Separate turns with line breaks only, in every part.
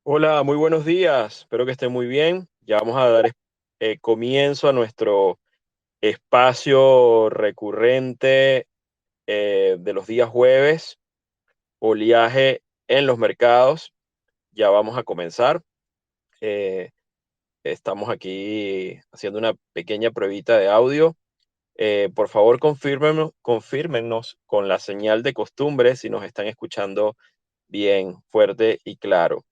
Hola, muy buenos días. Espero que estén muy bien. Ya vamos a dar comienzo a nuestro espacio recurrente de los días jueves, oleaje en los mercados. Ya vamos a comenzar. Eh, Estamos aquí haciendo una pequeña pruebita de audio. Por favor, confírmenos con la señal de costumbre si nos están escuchando bien, fuerte y claro.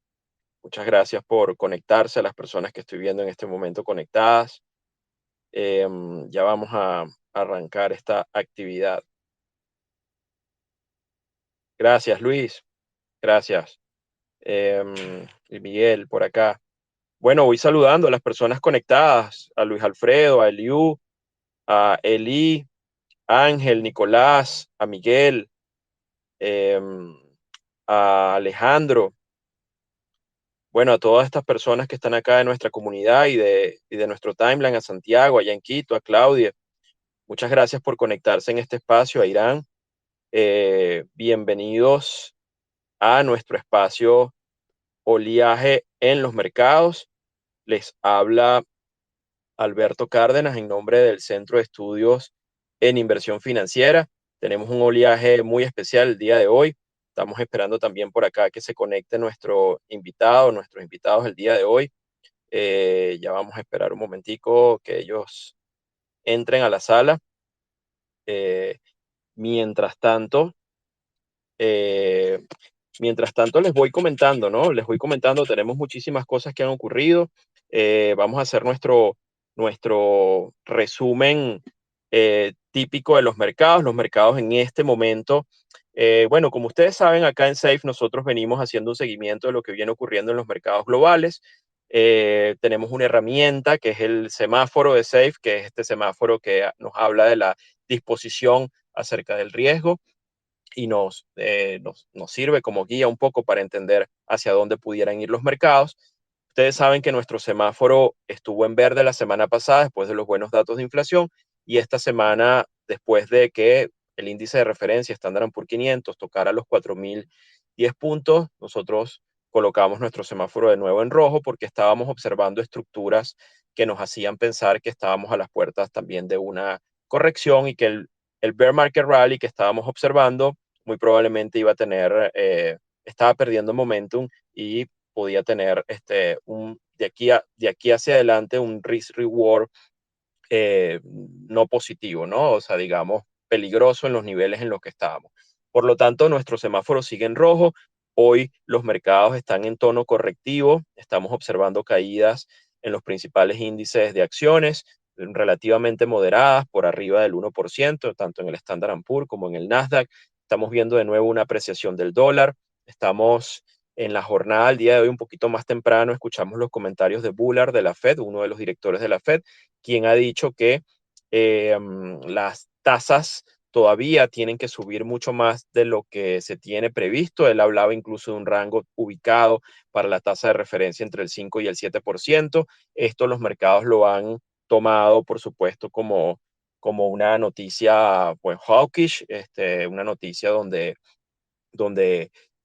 Muchas gracias por conectarse a las personas que estoy viendo en este momento conectadas. Ya vamos a arrancar esta actividad. Gracias, Luis. Gracias. Y Miguel, por acá. Bueno, voy saludando a las personas conectadas, a Luis Alfredo, a Eliu, a Eli, Ángel, Nicolás, a Miguel, em, a Alejandro. Bueno, a todas estas personas que están acá de nuestra comunidad y de nuestro timeline, a Santiago, allá en Quito, a Claudia. Muchas gracias por conectarse en este espacio, a Irán. Bienvenidos a nuestro espacio Oleaje en los Mercados. Les habla Alberto Cárdenas en nombre del Centro de Estudios en Inversión Financiera. Tenemos un oleaje muy especial el día de hoy. Estamos esperando también por acá que se conecte nuestros invitados el día de hoy. Ya vamos a esperar un momentico que ellos entren a la sala. Eh, mientras tanto, Eh, mientras tanto, les voy comentando, ¿no? Les voy comentando, tenemos muchísimas cosas que han ocurrido. Vamos a hacer nuestro resumen típico de los mercados. Los mercados en este momento, bueno, como ustedes saben, acá en SAFE nosotros venimos haciendo un seguimiento de lo que viene ocurriendo en los mercados globales. Tenemos una herramienta que es el semáforo de SAFE, que es este semáforo que nos habla de la disposición acerca del riesgo y nos sirve como guía un poco para entender hacia dónde pudieran ir los mercados. Ustedes saben que nuestro semáforo estuvo en verde la semana pasada después de los buenos datos de inflación y esta semana después de que el índice de referencia Standard Poor's 500 tocara los 4.010 puntos, nosotros colocamos nuestro semáforo de nuevo en rojo porque estábamos observando estructuras que nos hacían pensar que estábamos a las puertas también de una corrección y que el bear market rally que estábamos observando muy probablemente estaba perdiendo momentum y podía tener de aquí hacia adelante un risk reward no positivo, ¿no? O sea, digamos, peligroso en los niveles en los que estábamos. Por lo tanto, nuestro semáforo sigue en rojo. Hoy los mercados están en tono correctivo. Estamos observando caídas en los principales índices de acciones relativamente moderadas, por arriba del 1%, tanto en el Standard Poor's como en el Nasdaq. Estamos viendo de nuevo una apreciación del dólar. Estamos en la jornada, el día de hoy, un poquito más temprano, escuchamos los comentarios de Bullard de la Fed, uno de los directores de la Fed, quien ha dicho que las tasas todavía tienen que subir mucho más de lo que se tiene previsto. Él hablaba incluso de un rango ubicado para la tasa de referencia entre el 5 y el 7%. Esto los mercados lo han tomado, por supuesto, como una noticia, pues, hawkish, una noticia donde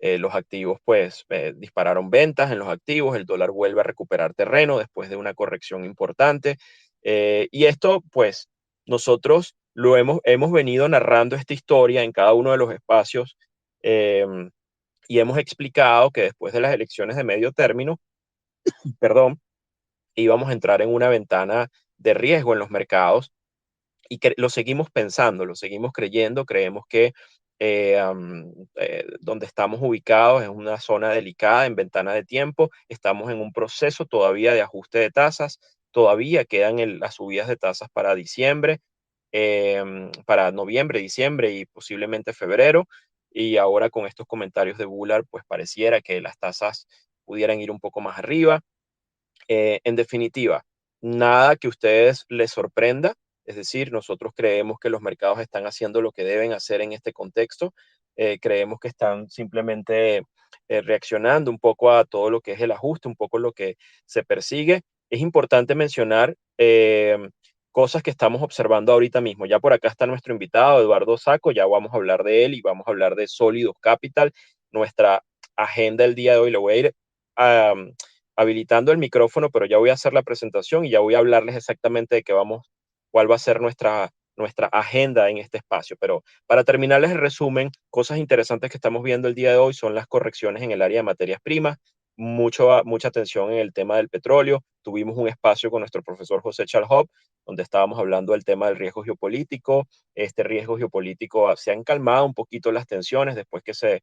los activos pues dispararon ventas en los activos, el dólar vuelve a recuperar terreno después de una corrección importante. Y esto pues nosotros hemos venido narrando esta historia en cada uno de los espacios eh, y hemos explicado que después de las elecciones de medio término, perdón, íbamos a entrar en una ventana de riesgo en los mercados y que lo seguimos pensando, lo seguimos creyendo, creemos que donde estamos ubicados es una zona delicada en ventana de tiempo, estamos en un proceso todavía de ajuste de tasas, todavía quedan las subidas de tasas para diciembre, para noviembre, diciembre y posiblemente febrero, y ahora con estos comentarios de Bullard, pues pareciera que las tasas pudieran ir un poco más arriba. En definitiva, nada que a ustedes les sorprenda, es decir, nosotros creemos que los mercados están haciendo lo que deben hacer en este contexto, creemos que están simplemente reaccionando un poco a todo lo que es el ajuste, un poco lo que se persigue. Es importante mencionar cosas que estamos observando ahorita mismo. Ya por acá está nuestro invitado, Eduardo Saco, ya vamos a hablar de él y vamos a hablar de Sólidos Capital, nuestra agenda el día de hoy. Le voy a ir habilitando el micrófono, pero ya voy a hacer la presentación y ya voy a hablarles exactamente de qué vamos, cuál va a ser nuestra agenda en este espacio. Pero para terminarles el resumen, cosas interesantes que estamos viendo el día de hoy son las correcciones en el área de materias primas, mucha atención en el tema del petróleo. Tuvimos un espacio con nuestro profesor José Chalhop, donde estábamos hablando del tema del riesgo geopolítico. Este riesgo geopolítico se han calmado un poquito las tensiones después que se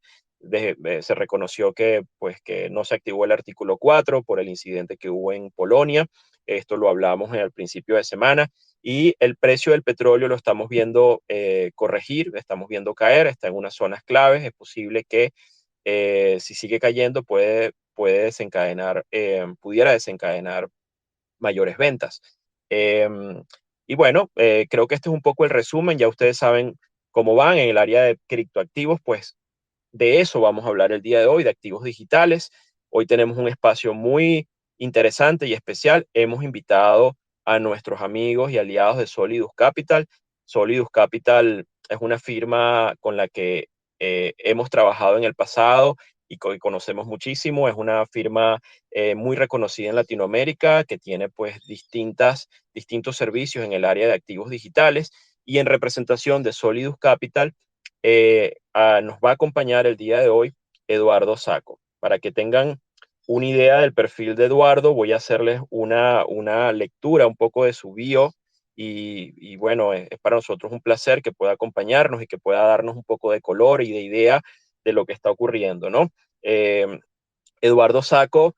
reconoció pues, que no se activó el artículo 4 por el incidente que hubo en Polonia. Esto lo hablamos en el principio de semana y el precio del petróleo lo estamos viendo corregir, estamos viendo caer, está en unas zonas claves. Es posible que si sigue cayendo pudiera desencadenar mayores ventas. Y bueno, creo que este es un poco el resumen. Ya ustedes saben cómo van en el área de criptoactivos, pues de eso vamos a hablar el día de hoy, de activos digitales. Hoy tenemos un espacio muy interesante y especial. Hemos invitado a nuestros amigos y aliados de Solidus Capital. Solidus Capital es una firma con la que hemos trabajado en el pasado y conocemos muchísimo. Es una firma muy reconocida en Latinoamérica que tiene pues distintos servicios en el área de activos digitales y en representación de Solidus Capital nos va a acompañar el día de hoy Eduardo Saco. Para que tengan una idea del perfil de Eduardo, voy a hacerles una lectura un poco de su bio y bueno, es para nosotros un placer que pueda acompañarnos y que pueda darnos un poco de color y de idea de lo que está ocurriendo, ¿no? Eh, Eduardo Saco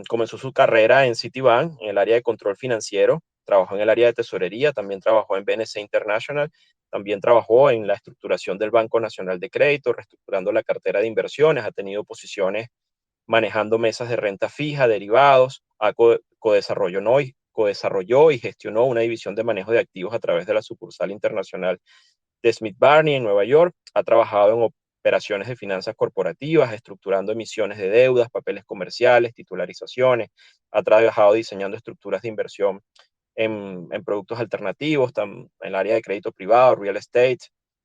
comenzó su carrera en Citibank, en el área de control financiero, trabajó en el área de tesorería, también trabajó en BNC International, también trabajó en la estructuración del Banco Nacional de Crédito, reestructurando la cartera de inversiones, ha tenido posiciones manejando mesas de renta fija, derivados, co-desarrolló y gestionó una división de manejo de activos a través de la sucursal internacional de Smith Barney en Nueva York. Ha trabajado en operaciones de finanzas corporativas, estructurando emisiones de deudas, papeles comerciales, titularizaciones. Ha trabajado diseñando estructuras de inversión en productos alternativos, en el área de crédito privado, real estate.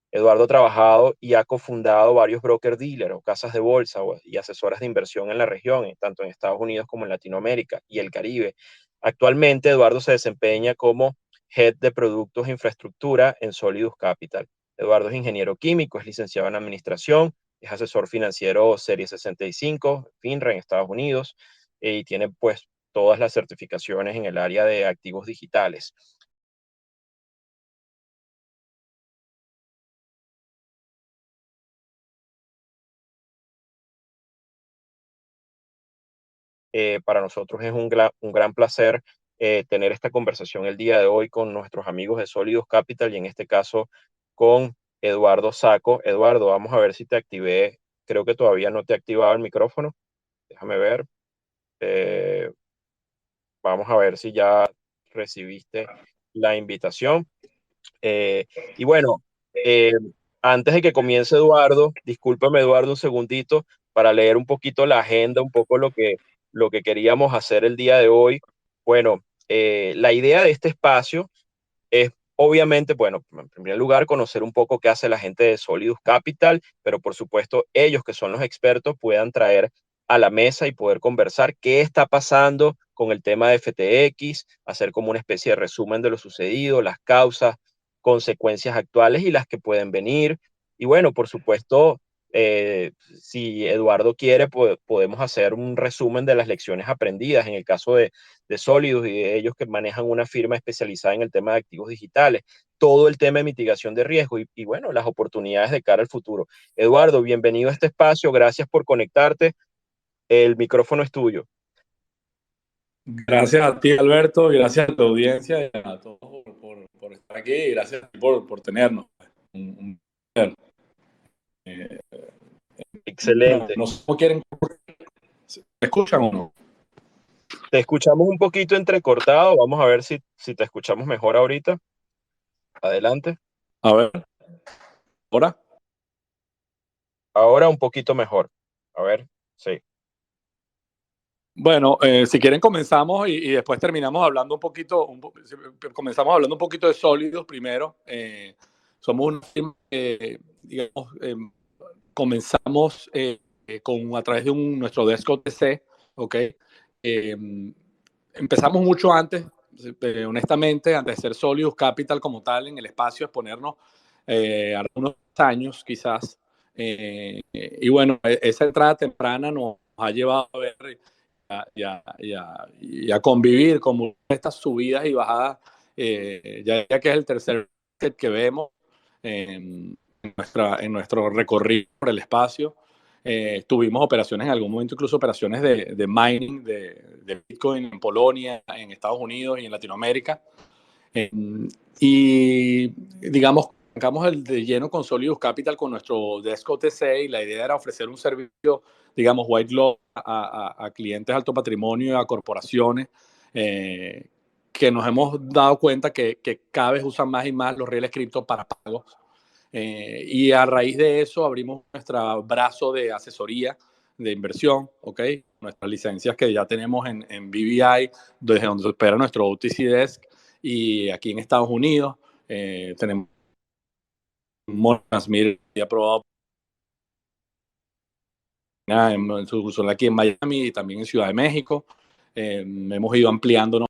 Eduardo ha trabajado y ha cofundado varios broker dealers o casas de bolsa y asesoras de inversión en la región, tanto en Estados Unidos como en Latinoamérica y el Caribe. Actualmente, Eduardo se desempeña como Head de Productos e Infraestructura en Solidus Capital. Eduardo es ingeniero químico, es licenciado en Administración, es asesor financiero Serie 65, FINRA en Estados Unidos, y tiene pues todas las certificaciones en el área de activos digitales. Para nosotros es un gran placer tener esta conversación el día de hoy con nuestros amigos de Solidus Capital y en este caso con Eduardo Saco. Eduardo, vamos a ver si te activé. Creo que todavía no te he activado el micrófono. Déjame ver. Eh, Vamos a ver si ya recibiste la invitación. Eh, y bueno, eh, antes de que comience Eduardo, discúlpame Eduardo un segundito para leer un poquito la agenda, un poco lo que queríamos hacer el día de hoy. Bueno, la idea de este espacio es obviamente, bueno, en primer lugar, conocer un poco qué hace la gente de Solidus Capital, pero por supuesto ellos que son los expertos puedan traer a la mesa y poder conversar qué está pasando con el tema de FTX, hacer como una especie de resumen de lo sucedido, las causas, consecuencias actuales y las que pueden venir. Y bueno, por supuesto, si Eduardo quiere, podemos hacer un resumen de las lecciones aprendidas en el caso de Solidus y de ellos que manejan una firma especializada en el tema de activos digitales, todo el tema de mitigación de riesgo y bueno, las oportunidades de cara al futuro. Eduardo, bienvenido a este espacio, gracias por conectarte, el micrófono es tuyo.
Gracias a ti, Alberto, y gracias a tu audiencia y a todos por estar aquí y gracias por tenernos. Un placer. Eh,
Excelente.
no sé cómo quieren. ¿Me escuchan o no?
Te escuchamos un poquito entrecortado, vamos a ver si te escuchamos mejor ahorita. Adelante.
A ver, ahora.
Ahora un poquito mejor. A ver, sí.
Bueno, si quieren comenzamos y después terminamos hablando comenzamos hablando un poquito de sólidos primero. Somos una firma que, digamos, comenzamos a través de nuestro desk OTC, ¿ok? Empezamos mucho antes, honestamente, antes de ser Solidus Capital como tal en el espacio, exponernos algunos años quizás. Y bueno, esa entrada temprana nos ha llevado a ver y a convivir con estas subidas y bajadas, ya que es el tercer que vemos en nuestro recorrido por el espacio. Tuvimos operaciones en algún momento, incluso operaciones de mining de Bitcoin en Polonia, en Estados Unidos y en Latinoamérica. Y digamos, arrancamos de lleno con Solidus Capital con nuestro Desk OTC y la idea era ofrecer un servicio, digamos, white glove a clientes de alto patrimonio y a corporaciones que nos hemos dado cuenta que cada vez usan más y más los rieles cripto para pagos. Y a raíz de eso abrimos nuestro brazo de asesoría de inversión, ¿ok? Nuestras licencias que ya tenemos en BVI, desde donde se opera nuestro OTC Desk, y aquí en Estados Unidos tenemos Transmir aprobado en su aquí en Miami y también en Ciudad de México. Hemos ido ampliándonos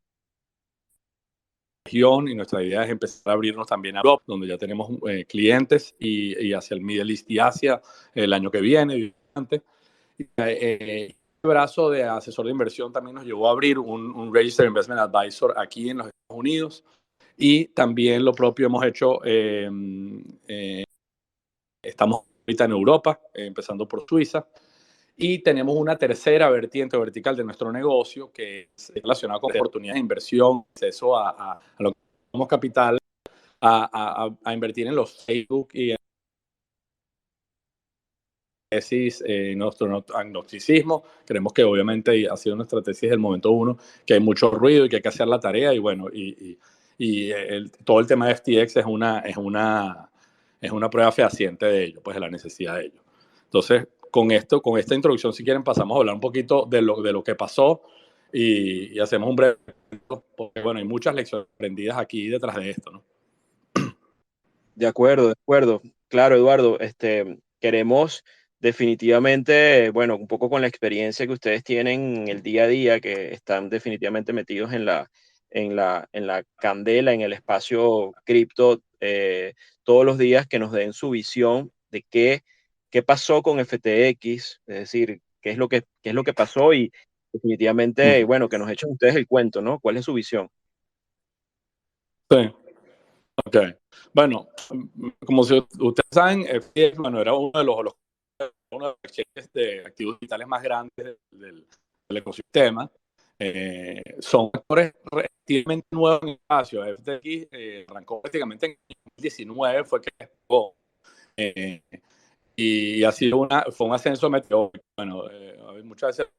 región y nuestra idea es empezar a abrirnos también a Europa, donde ya tenemos clientes y hacia el Middle East y Asia el año que viene. El brazo de asesor de inversión también nos llevó a abrir un Registered Investment Advisor aquí en los Estados Unidos y también lo propio hemos hecho, estamos ahorita en Europa, empezando por Suiza. Y tenemos una tercera vertiente vertical de nuestro negocio que es relacionada con oportunidades de inversión, acceso a lo que llamamos capital, a invertir en los Facebook y en tesis, nuestro agnosticismo. Creemos que obviamente ha sido nuestra tesis del momento uno, que hay mucho ruido y que hay que hacer la tarea. Y bueno, todo el tema de FTX es una prueba fehaciente de ello, pues de la necesidad de ello. Entonces, con esta introducción, si quieren, pasamos a hablar un poquito de lo que pasó y hacemos un breve, porque bueno, hay muchas lecciones aprendidas aquí detrás de esto, ¿no?
De acuerdo, de acuerdo. Claro, Eduardo, queremos definitivamente, bueno, un poco con la experiencia que ustedes tienen en el día a día, que están definitivamente metidos en la candela, en el espacio cripto, todos los días, que nos den su visión de qué pasó con FTX, es decir, qué es lo que pasó y definitivamente, bueno, que nos echen ustedes el cuento, ¿no? ¿Cuál es su visión?
Sí. Ok. Bueno, como si ustedes saben, FTX, bueno, era uno de los exchanges de activos digitales más grandes del ecosistema. Son actores relativamente nuevos en el espacio. FTX arrancó prácticamente en 2019, fue que despegó. Y ha sido fue un ascenso meteórico. Bueno, muchas veces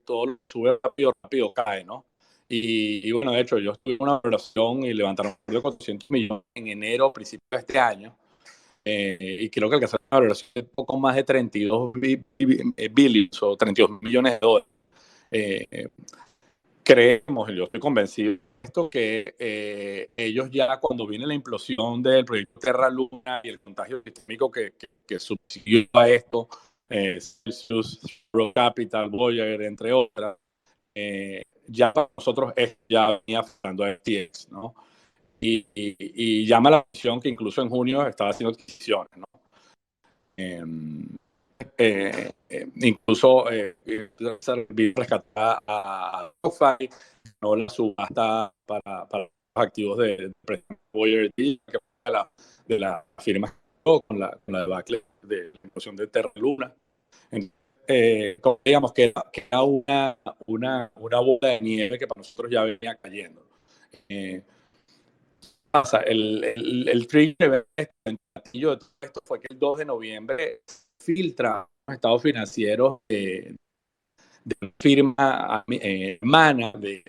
todo lo sube rápido, rápido cae, ¿no? Y bueno, de hecho, yo estuve en una operación y levantaron 400 millones en enero, a principios de este año, y creo que alcanzaron una operación de poco más de 32 billions o 32 millones de dólares. Creemos, y yo estoy convencido de esto, que ellos ya cuando viene la implosión del proyecto Terra Luna y el contagio sistémico que subsiguió a esto, Celsius, Road Capital, Voyager, entre otras, ya para nosotros ya venía afectando a FTX, ¿no? Y llama la atención que incluso en junio estaba haciendo adquisiciones, ¿no? Incluso rescatar a DeFi, no la subasta para los activos de Voyager, que fue de la firma con la debacle de la inclusión de Terra Luna. Digamos que era una bola de nieve que para nosotros ya venía cayendo. Pasa, el trigger de todo esto fue que el 2 de noviembre filtra los estados financieros de una firma hermana de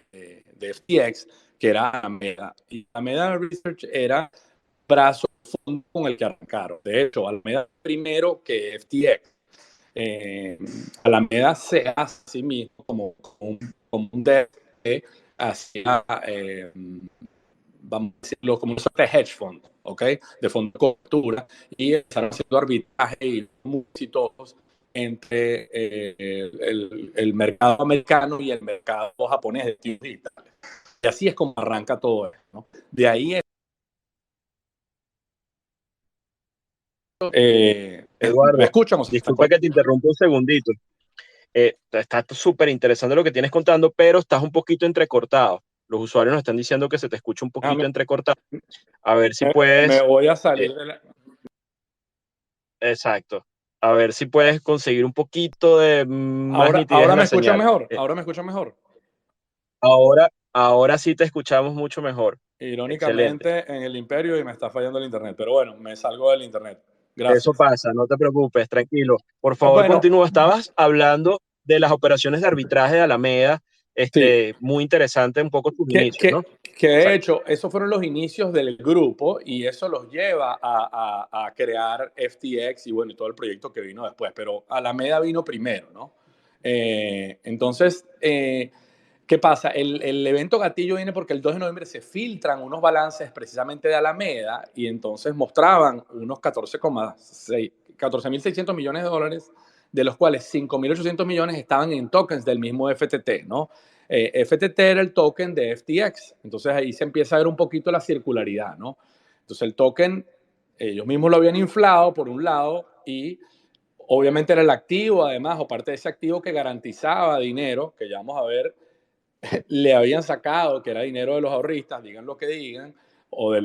FTX, que era Alameda. Y Alameda Research era brazo fondo con el que arrancaron. De hecho, Alameda primero que FTX. Alameda se hace a sí mismo como un DFT hacia, vamos a decirlo, como un hedge fund, ¿ok? De fondo de cobertura, y empezaron haciendo arbitraje y muy exitosos entre el mercado americano y el mercado japonés de activos digitales. Y así es como arranca todo esto, ¿no? De ahí ¿me
Eduardo,
escuchan o se están
disculpa que te
cortando?
interrumpa un segundito. Está súper interesante lo que tienes contando, pero estás un poquito entrecortado. Los usuarios nos están diciendo que se te escucha un
Ah,
poquito entrecortado. A ver si
me
puedes,
voy a
eh,
salir de la...
exacto, a ver si puedes conseguir un poquito de más nitidez
Ahora
en
me
la
escuchan
señal.
mejor, ahora me escuchan mejor.
Ahora sí te escuchamos mucho mejor. Excelente.
Irónicamente en el imperio y me está fallando el internet, pero bueno, me salgo del internet.
Eso
Gracias.
pasa, no te preocupes, tranquilo. Por favor,
Bueno,
continúa. Estabas hablando de las operaciones de arbitraje de Alameda.
sí,
Muy interesante un poco tus
que,
inicios, ¿no?
que, que de
Exacto.
hecho esos fueron los inicios del grupo y eso los lleva a crear FTX y bueno, y todo el proyecto que vino después, pero Alameda vino primero, ¿no? Entonces, ¿qué pasa? El evento gatillo viene porque el 2 de noviembre se filtran unos balances precisamente de Alameda y entonces mostraban unos 14.600 millones de dólares, de los cuales 5.800 millones estaban en tokens del mismo FTT, ¿no? FTT era el token de FTX, entonces ahí se empieza a ver un poquito la circularidad, ¿no? Entonces el token, ellos mismos lo habían inflado por un lado y obviamente era el activo, además, o parte de ese activo que garantizaba dinero, que ya vamos a ver, le habían sacado, que era dinero de los ahorristas, digan lo que digan, o de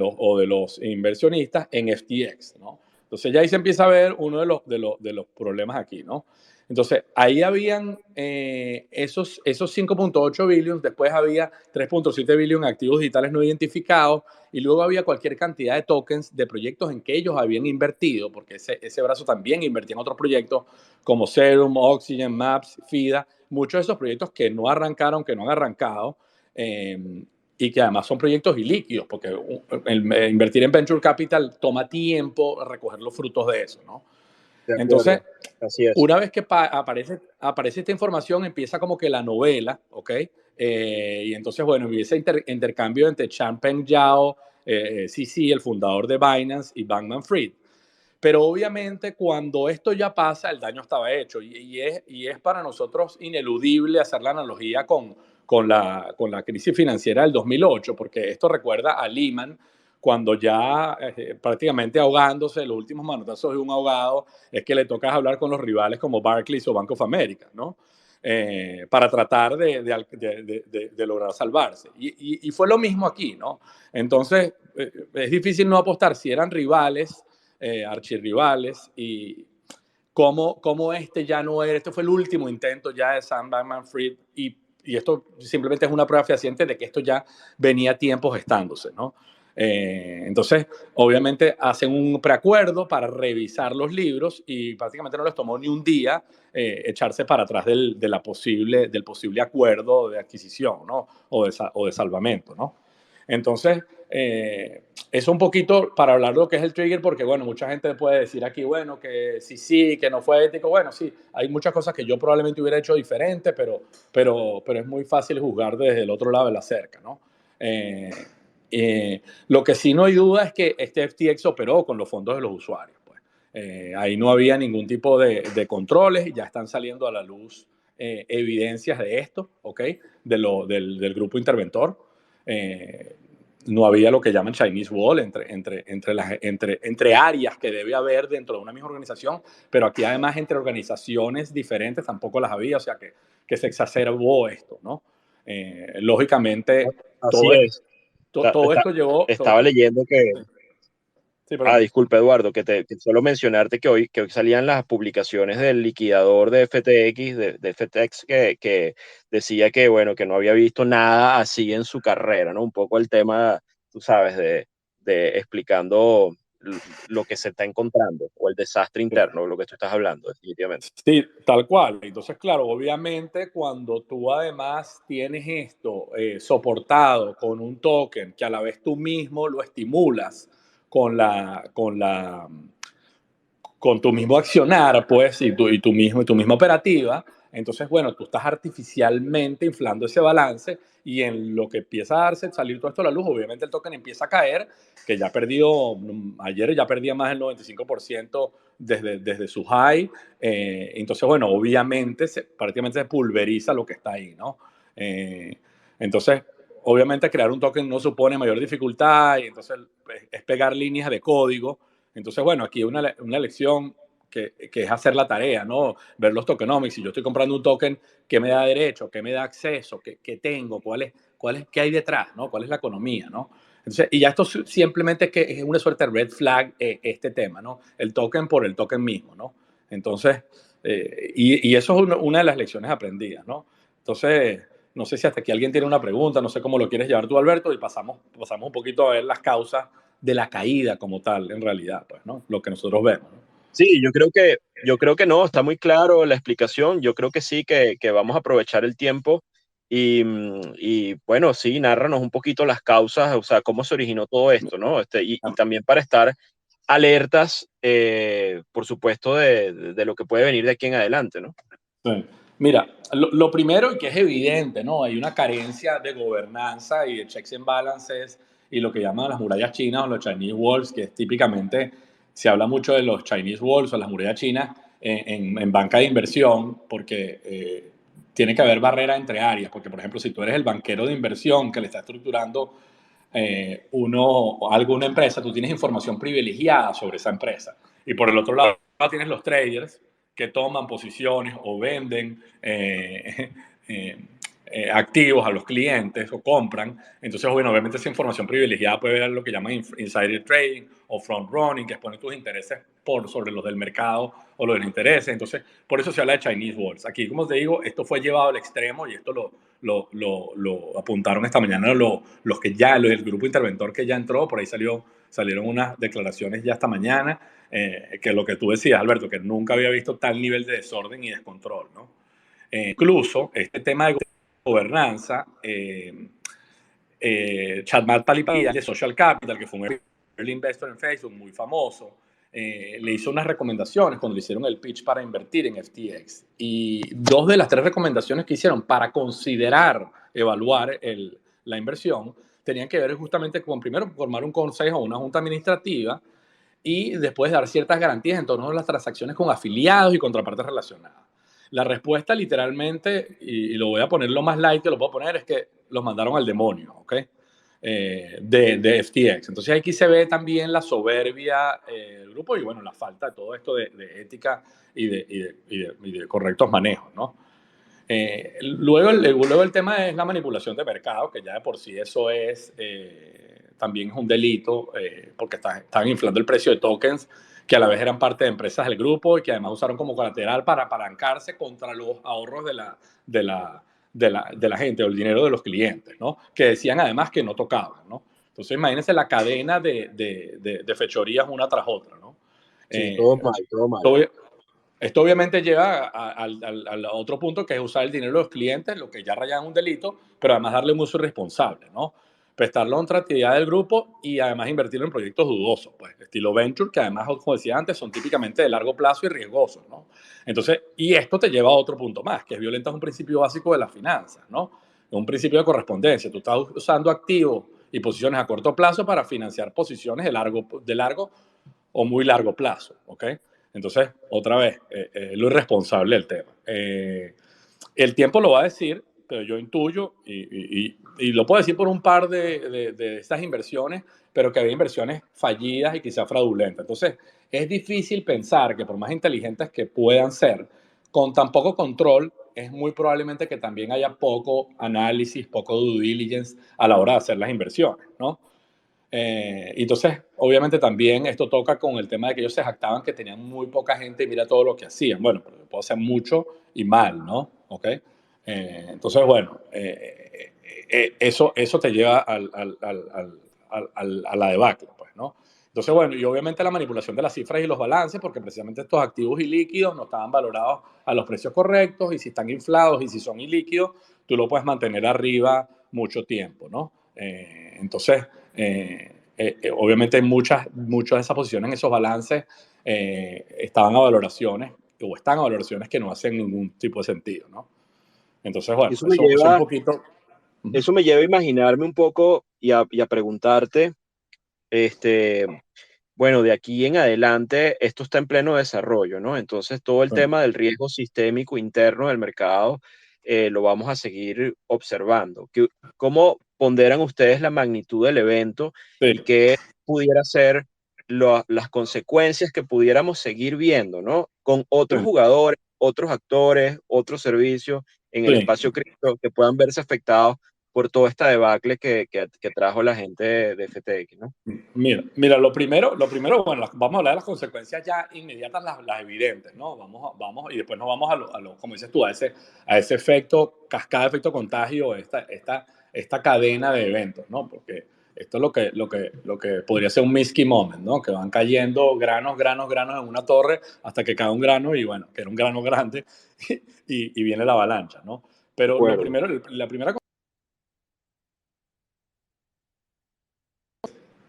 los inversionistas en FTX, ¿no? Entonces ya ahí se empieza a ver uno de los problemas aquí, ¿no? Entonces ahí habían esos 5.8 billones, después había 3.7 billones activos digitales no identificados y luego había cualquier cantidad de tokens de proyectos en que ellos habían invertido, porque ese brazo también invertía en otros proyectos como Serum, Oxygen, Maps, FIDA, muchos de esos proyectos que no arrancaron, que no han arrancado, y que además son proyectos ilíquidos, porque invertir en Venture Capital toma tiempo recoger los frutos de eso, ¿no?
De
Entonces,
acuerdo. Así es.
una vez que aparece esta información, empieza como que la novela, ¿ok? Y entonces, bueno, empieza intercambio entre Changpeng Zhao, CC, el fundador de Binance, y Bankman Fried. Pero obviamente cuando esto ya pasa, el daño estaba hecho y es para nosotros ineludible hacer la analogía con la crisis financiera del 2008, porque esto recuerda a Lehman cuando ya prácticamente ahogándose, los últimos manotazos de un ahogado es que le tocas hablar con los rivales como Barclays o Bank of America, ¿no? Para tratar de lograr salvarse. Y fue lo mismo aquí, ¿no? Entonces, es difícil no apostar si eran rivales archirrivales y cómo este ya no era, este fue el último intento ya de Sam Bankman-Fried y esto simplemente es una prueba fehaciente de que esto ya venía tiempo gestándose, ¿no? Entonces, obviamente hacen un preacuerdo para revisar los libros y prácticamente no les tomó ni un día echarse para atrás del posible acuerdo de adquisición, ¿no? O de salvamento, ¿no? Entonces, eso un poquito para hablar de lo que es el trigger, porque bueno, mucha gente puede decir aquí, bueno, que sí, que no fue ético. Bueno, sí, hay muchas cosas que yo probablemente hubiera hecho diferente, pero es muy fácil juzgar desde el otro lado de la cerca, ¿no? Eh, lo que sí no hay duda es que este FTX operó con los fondos de los usuarios. Pues. Ahí no había ningún tipo de controles y ya están saliendo a la luz evidencias de esto, ¿ok? Del grupo interventor. Eh, no había lo que llaman Chinese Wall entre áreas que debe haber dentro de una misma organización, pero aquí además entre organizaciones diferentes tampoco las había, o sea que se exacerbó esto, ¿no? Lógicamente,
Así
todo,
es.
todo esto llevó...
Estaba leyendo que,
sí, perdón.
disculpa Eduardo, que solo mencionarte que hoy salían las publicaciones del liquidador de FTX, de FTX, que decía que, bueno, que no había visto nada así en su carrera, ¿no? Un poco el tema, tú sabes, de explicando lo que se está encontrando, o el desastre interno, lo que tú estás hablando, definitivamente.
Sí, tal cual. Entonces, claro, obviamente cuando tú además tienes esto soportado con un token que a la vez tú mismo lo estimulas con tu mismo accionar, pues, y tu misma operativa, entonces, bueno, tú estás artificialmente inflando ese balance y en lo que empieza a darse, salir todo esto a la luz, obviamente el token empieza a caer, que ya perdió, ayer ya perdía más del 95% desde su high. Entonces, bueno, obviamente prácticamente se pulveriza lo que está ahí, ¿no? Eh, entonces, obviamente crear un token no supone mayor dificultad y entonces es pegar líneas de código. Entonces, bueno, aquí una lección que es hacer la tarea, ¿no? Ver los tokenomics. Si yo estoy comprando un token, ¿qué me da derecho? ¿Qué me da acceso? ¿Qué tengo? ¿Qué hay detrás? ¿No? ¿Cuál es la economía? ¿No? Entonces, y ya esto simplemente es una suerte de red flag este tema, ¿no? El token por el token mismo, ¿no? Entonces, y eso es una de las lecciones aprendidas, ¿no? Entonces, no sé si hasta aquí alguien tiene una pregunta, no sé cómo lo quieres llevar tú, Alberto, y pasamos un poquito a ver las causas de la caída como tal, en realidad, pues, ¿no? Lo que nosotros vemos, ¿no?
Sí, yo creo que no, está muy claro la explicación. Yo creo que sí, que vamos a aprovechar el tiempo y bueno, sí, nárranos un poquito las causas, o sea, cómo se originó todo esto, ¿no? Y también para estar alertas, por supuesto, de lo que puede venir de aquí en adelante, ¿no?
Sí. Mira, lo primero y que es evidente, ¿no? Hay una carencia de gobernanza y de checks and balances y lo que llaman las murallas chinas o los Chinese walls, que es típicamente se habla mucho de los Chinese walls o las murallas chinas en banca de inversión, porque tiene que haber barrera entre áreas, porque por ejemplo, si tú eres el banquero de inversión que le está estructurando alguna empresa, tú tienes información privilegiada sobre esa empresa. Y por el otro lado tienes los traders que toman posiciones o venden eh, activos a los clientes o compran. Entonces, bueno, obviamente esa información privilegiada puede ver lo que llaman insider trading o front running, que es poner tus intereses por sobre los del mercado o los del interés. Entonces, por eso se habla de Chinese walls. Aquí, como te digo, esto fue llevado al extremo y esto lo apuntaron esta mañana los que ya, el grupo interventor que ya entró, por ahí salieron unas declaraciones ya esta mañana, que lo que tú decías, Alberto, que nunca había visto tal nivel de desorden y descontrol, ¿no? Incluso este tema de gobernanza, Chamath Palihapitiya de Social Capital, que fue un early investor en Facebook muy famoso, le hizo unas recomendaciones cuando le hicieron el pitch para invertir en FTX. Y dos de las tres recomendaciones que hicieron para considerar evaluar la inversión tenían que ver justamente con, primero, formar un consejo o una junta administrativa y después dar ciertas garantías en torno a las transacciones con afiliados y contrapartes relacionadas. La respuesta literalmente, y lo voy a poner lo más light que lo puedo poner, es que los mandaron al demonio, ¿ok? De FTX. Entonces aquí se ve también la soberbia del grupo y bueno, la falta de todo esto de ética y de correctos manejos, ¿no? Luego el tema es la manipulación de mercado, que ya de por sí eso también es un delito, porque están inflando el precio de tokens que a la vez eran parte de empresas del grupo y que además usaron como colateral para apalancarse contra los ahorros de la, de la gente o el dinero de los clientes, ¿no? Que decían además que no tocaban, ¿no? Entonces imagínense la cadena de fechorías una tras otra, ¿no?
Sí, todo
Eh,
mal, todo mal.
esto obviamente lleva al otro punto, que es usar el dinero de los clientes, lo que ya rayan un delito, pero además darle un uso irresponsable, ¿no? Prestarlo a otra actividad del grupo y además invertirlo en proyectos dudosos, pues, estilo venture, que además, como decía antes, son típicamente de largo plazo y riesgosos, ¿no? Entonces, y esto te lleva a otro punto más, que es violentar un principio básico de las finanzas, ¿no? Un principio de correspondencia. Tú estás usando activos y posiciones a corto plazo para financiar posiciones de largo o muy largo plazo, ¿ok? Entonces, otra vez, lo irresponsable del tema. El tiempo lo va a decir, pero yo intuyo, y lo puedo decir por un par de estas inversiones, pero que había inversiones fallidas y quizás fraudulentas. Entonces, es difícil pensar que por más inteligentes que puedan ser, con tan poco control, es muy probablemente que también haya poco análisis, poco due diligence a la hora de hacer las inversiones, ¿no? Entonces, obviamente también esto toca con el tema de que ellos se jactaban que tenían muy poca gente y mira todo lo que hacían. Bueno, pero puedo hacer mucho y mal, ¿no? ¿Ok? Entonces, bueno, eso te lleva a la debacle, pues, ¿no? Entonces, bueno, y obviamente la manipulación de las cifras y los balances, porque precisamente estos activos ilíquidos no estaban valorados a los precios correctos y si están inflados y si son ilíquidos, tú lo puedes mantener arriba mucho tiempo, ¿no? Entonces, obviamente muchas de esas posiciones en esos balances estaban a valoraciones o están a valoraciones que no hacen ningún tipo de sentido, ¿no? Entonces, bueno,
Eso me
eso un
lleva,
poquito.
eso me lleva a imaginarme un poco y a preguntarte, este, bueno, de aquí en adelante esto está en pleno desarrollo, ¿no? Entonces todo el tema del riesgo sistémico interno del mercado lo vamos a seguir observando. ¿Cómo ponderan ustedes la magnitud del evento y
Sí,
qué pudiera ser las consecuencias que pudiéramos seguir viendo, ¿no? Con otros
sí,
jugadores, otros actores, otros servicios en el
sí.
espacio cripto que puedan verse afectados por toda esta debacle que trajo la gente de FTX, ¿no?
Mira, lo primero, bueno, vamos a hablar de las consecuencias ya inmediatas, las evidentes, ¿no? Vamos, y después nos vamos como dices tú, a ese efecto, cascada, efecto contagio, esta cadena de eventos, ¿no? Porque esto es lo que podría ser un Minsky moment, ¿no? Que van cayendo granos, granos, granos en una torre hasta que cae un grano y bueno, que era un grano grande y viene la avalancha, ¿no?
De
Pero lo
acuerdo.
primero, la primera,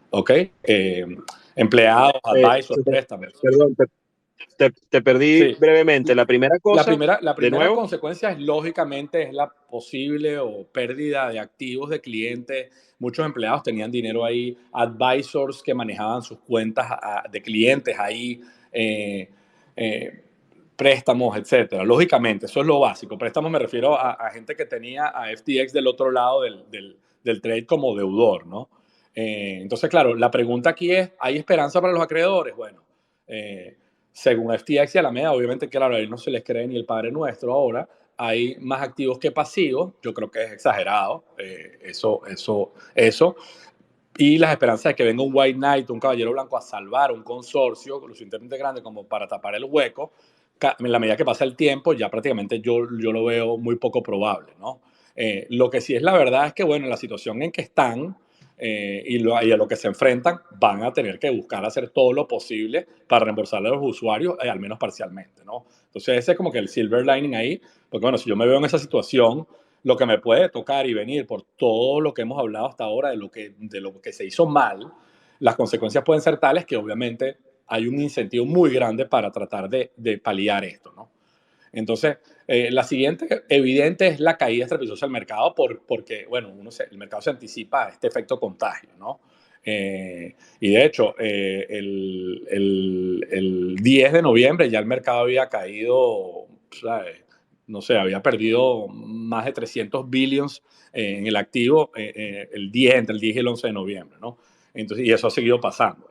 ¿ok? Empleados, advisors,
Perdón,
préstamos.
perdón, te perdí
Sí,
brevemente. La primera cosa,
la
de
primera
nuevo,
consecuencia es lógicamente es la posible o pérdida de activos de clientes. Muchos empleados tenían dinero ahí, advisors que manejaban sus cuentas de clientes ahí, eh, eh, préstamos, etcétera. Lógicamente, eso es lo básico. Préstamos me refiero a gente que tenía a FTX del otro lado del trade como deudor, ¿no? Entonces, claro, la pregunta aquí es, ¿hay esperanza para los acreedores? Bueno, eh, según FTX y Alameda, obviamente, claro, a ellos no se les cree ni el Padre Nuestro ahora, hay más activos que pasivos, yo creo que es exagerado, eso, y las esperanzas de que venga un White Knight, un caballero blanco a salvar un consorcio, lo suficientemente grande como para tapar el hueco, en la medida que pasa el tiempo, ya prácticamente yo lo veo muy poco probable, ¿no? Lo que sí es la verdad es que, bueno, la situación en que están y a lo que se enfrentan, van a tener que buscar hacer todo lo posible para reembolsarle a los usuarios, al menos parcialmente, ¿no? Entonces ese es como que el silver lining ahí, porque bueno, si yo me veo en esa situación, lo que me puede tocar y venir por todo lo que hemos hablado hasta ahora de lo que se hizo mal, las consecuencias pueden ser tales que obviamente hay un incentivo muy grande para tratar de paliar esto, ¿no? Entonces, la siguiente evidente es la caída estrepitosa del mercado porque, bueno, el mercado se anticipa a este efecto contagio, ¿no? Y de hecho, el 10 de noviembre ya el mercado había caído, ¿sabes? No sé, había perdido más de 300 billions en el activo entre el 10 y el 11 de noviembre, ¿no? Entonces, y eso ha seguido pasando.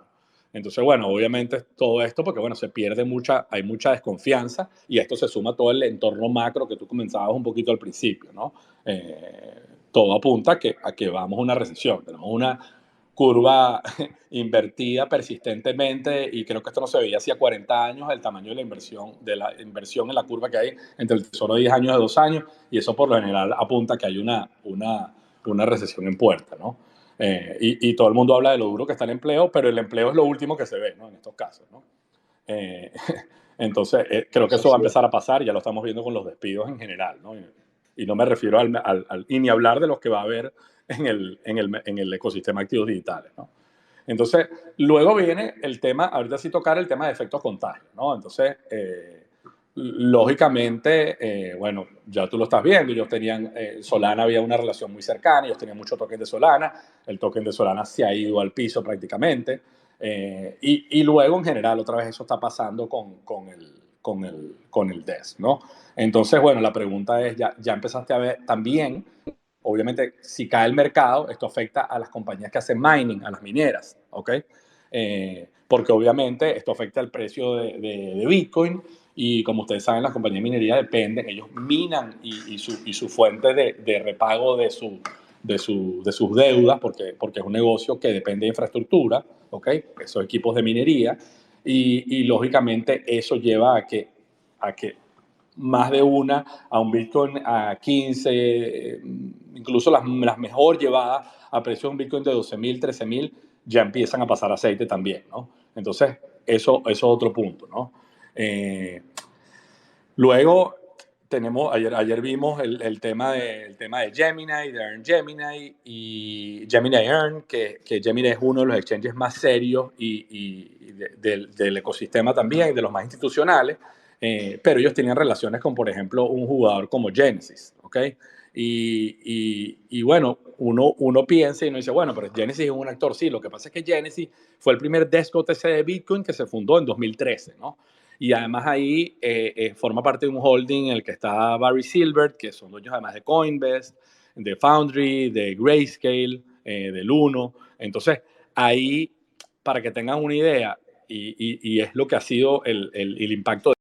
Entonces, bueno, obviamente todo esto porque, bueno, hay mucha desconfianza y esto se suma a todo el entorno macro que tú comenzabas un poquito al principio, ¿no? Todo apunta a que vamos a una recesión, tenemos una curva invertida persistentemente y creo que esto no se veía hacía 40 años, el tamaño de la inversión en la curva que hay entre el tesoro de 10 años y 2 años y eso por lo general apunta a que hay una recesión en puerta, ¿no? Y todo el mundo habla de lo duro que está el empleo, pero el empleo es lo último que se ve, ¿no? En estos casos, ¿no? Eh, entonces, creo que eso va a
así es.
empezar a pasar, ya lo estamos viendo con los despidos en general, ¿no? Y no me refiero y ni hablar de los que va a haber en el ecosistema de activos digitales, ¿no? Entonces, luego viene el tema, ahorita sí tocar el tema de efectos contagios, ¿no? Entonces, lógicamente, bueno, ya tú lo estás viendo, ellos tenían, Solana había una relación muy cercana, ellos tenían mucho token de Solana, el token de Solana se ha ido al piso prácticamente, y luego en general otra vez eso está pasando con el DES, ¿no? Entonces, bueno, la pregunta es, ya empezaste a ver también, obviamente, si cae el mercado, esto afecta a las compañías que hacen mining, a las mineras, ¿ok? Porque obviamente esto afecta el precio de Bitcoin y como ustedes saben, las compañías de minería dependen, ellos minan y su fuente de repago de sus deudas, porque es un negocio que depende de infraestructura, ¿ok? Esos equipos de minería, y lógicamente eso lleva a que más de una, a un Bitcoin a 15, incluso las mejor llevadas a precio de un Bitcoin de 12.000, 13.000, ya empiezan a pasar aceite también, ¿no? Entonces, eso es otro punto, ¿no? Eh, Luego ayer vimos el tema de Gemini, de Earn Gemini y Gemini Earn, que Gemini es uno de los exchanges más serios y del ecosistema también, de los más institucionales, pero ellos tenían relaciones con, por ejemplo, un jugador como Genesis, ¿ok? Y bueno, uno piensa y uno dice, bueno, pero Genesis es un actor. Sí, lo que pasa es que Genesis fue el primer desk OTC de Bitcoin que se fundó en 2013, ¿no? Y además ahí forma parte de un holding en el que está Barry Silbert, que son dueños además de Coinbase, de Foundry, de Grayscale, de Luno. Entonces, ahí, para que tengan una idea, y es lo que ha sido el impacto de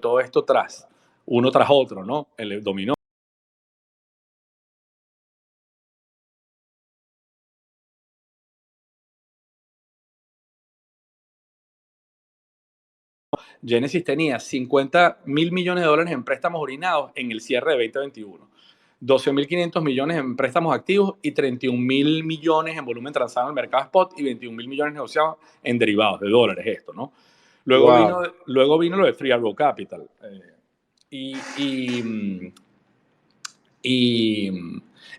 todo esto uno tras otro, ¿no? El dominó. Genesis tenía 50.000 millones de dólares en préstamos originados en el cierre de 2021, 12.500 millones en préstamos activos y 31.000 millones en volumen transado en el mercado spot y 21.000 millones negociados en derivados de dólares, esto, ¿no?
Wow.
Luego vino lo de Free Arrow Capital. Y, y, y,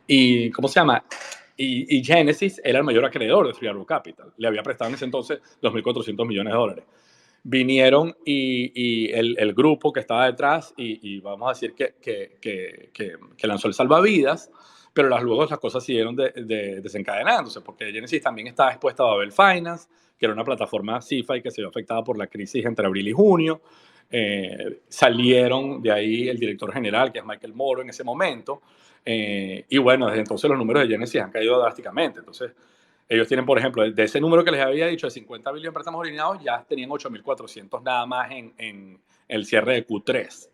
y, ¿cómo se llama? Y Genesis era el mayor acreedor de Free Arrow Capital. Le había prestado en ese entonces 2.400 millones de dólares. Vinieron y el grupo que estaba detrás, y vamos a decir que lanzó el salvavidas, pero luego las cosas siguieron desencadenándose, porque Genesis también estaba expuesta a Babel Finance, que era una plataforma CeFi que se vio afectada por la crisis entre abril y junio. Salieron de ahí el director general, que es Michael Moro en ese momento, y bueno, desde entonces los números de Genesis han caído drásticamente. Entonces, ellos tienen, por ejemplo, de ese número que les había dicho de 50 billones en préstamos originados, ya tenían 8.400 nada más en el cierre de Q3.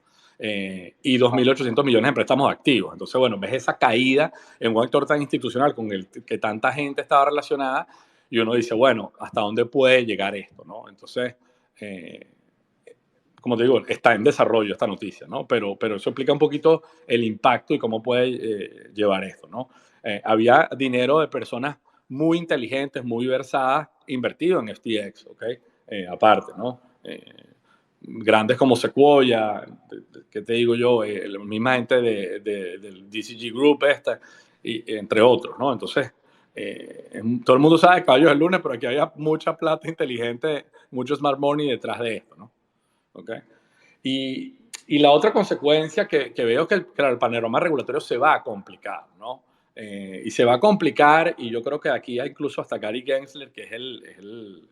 Y 2.800 millones en préstamos activos. Entonces, bueno, ves esa caída en un actor tan institucional con el que tanta gente estaba relacionada y uno dice, bueno, ¿hasta dónde puede llegar esto? ¿No? Entonces, eh, como te digo, está en desarrollo esta noticia, ¿no? Pero eso explica un poquito el impacto y cómo puede llevar esto, ¿no? Había dinero de personas muy inteligentes, muy versadas, invertido en FTX, ¿ok? Aparte, ¿no? Grandes como Sequoia, ¿qué te digo yo? La misma gente del DCG Group, y, entre otros, ¿no? Entonces, todo el mundo sabe caballos el lunes, pero aquí había mucha plata inteligente, mucho smart money detrás de esto, ¿no? ¿Okay? Y la otra consecuencia que veo que el panorama regulatorio se va a complicar, ¿no? Y se va a complicar, y yo creo que aquí hay incluso hasta Gary Gensler, que es el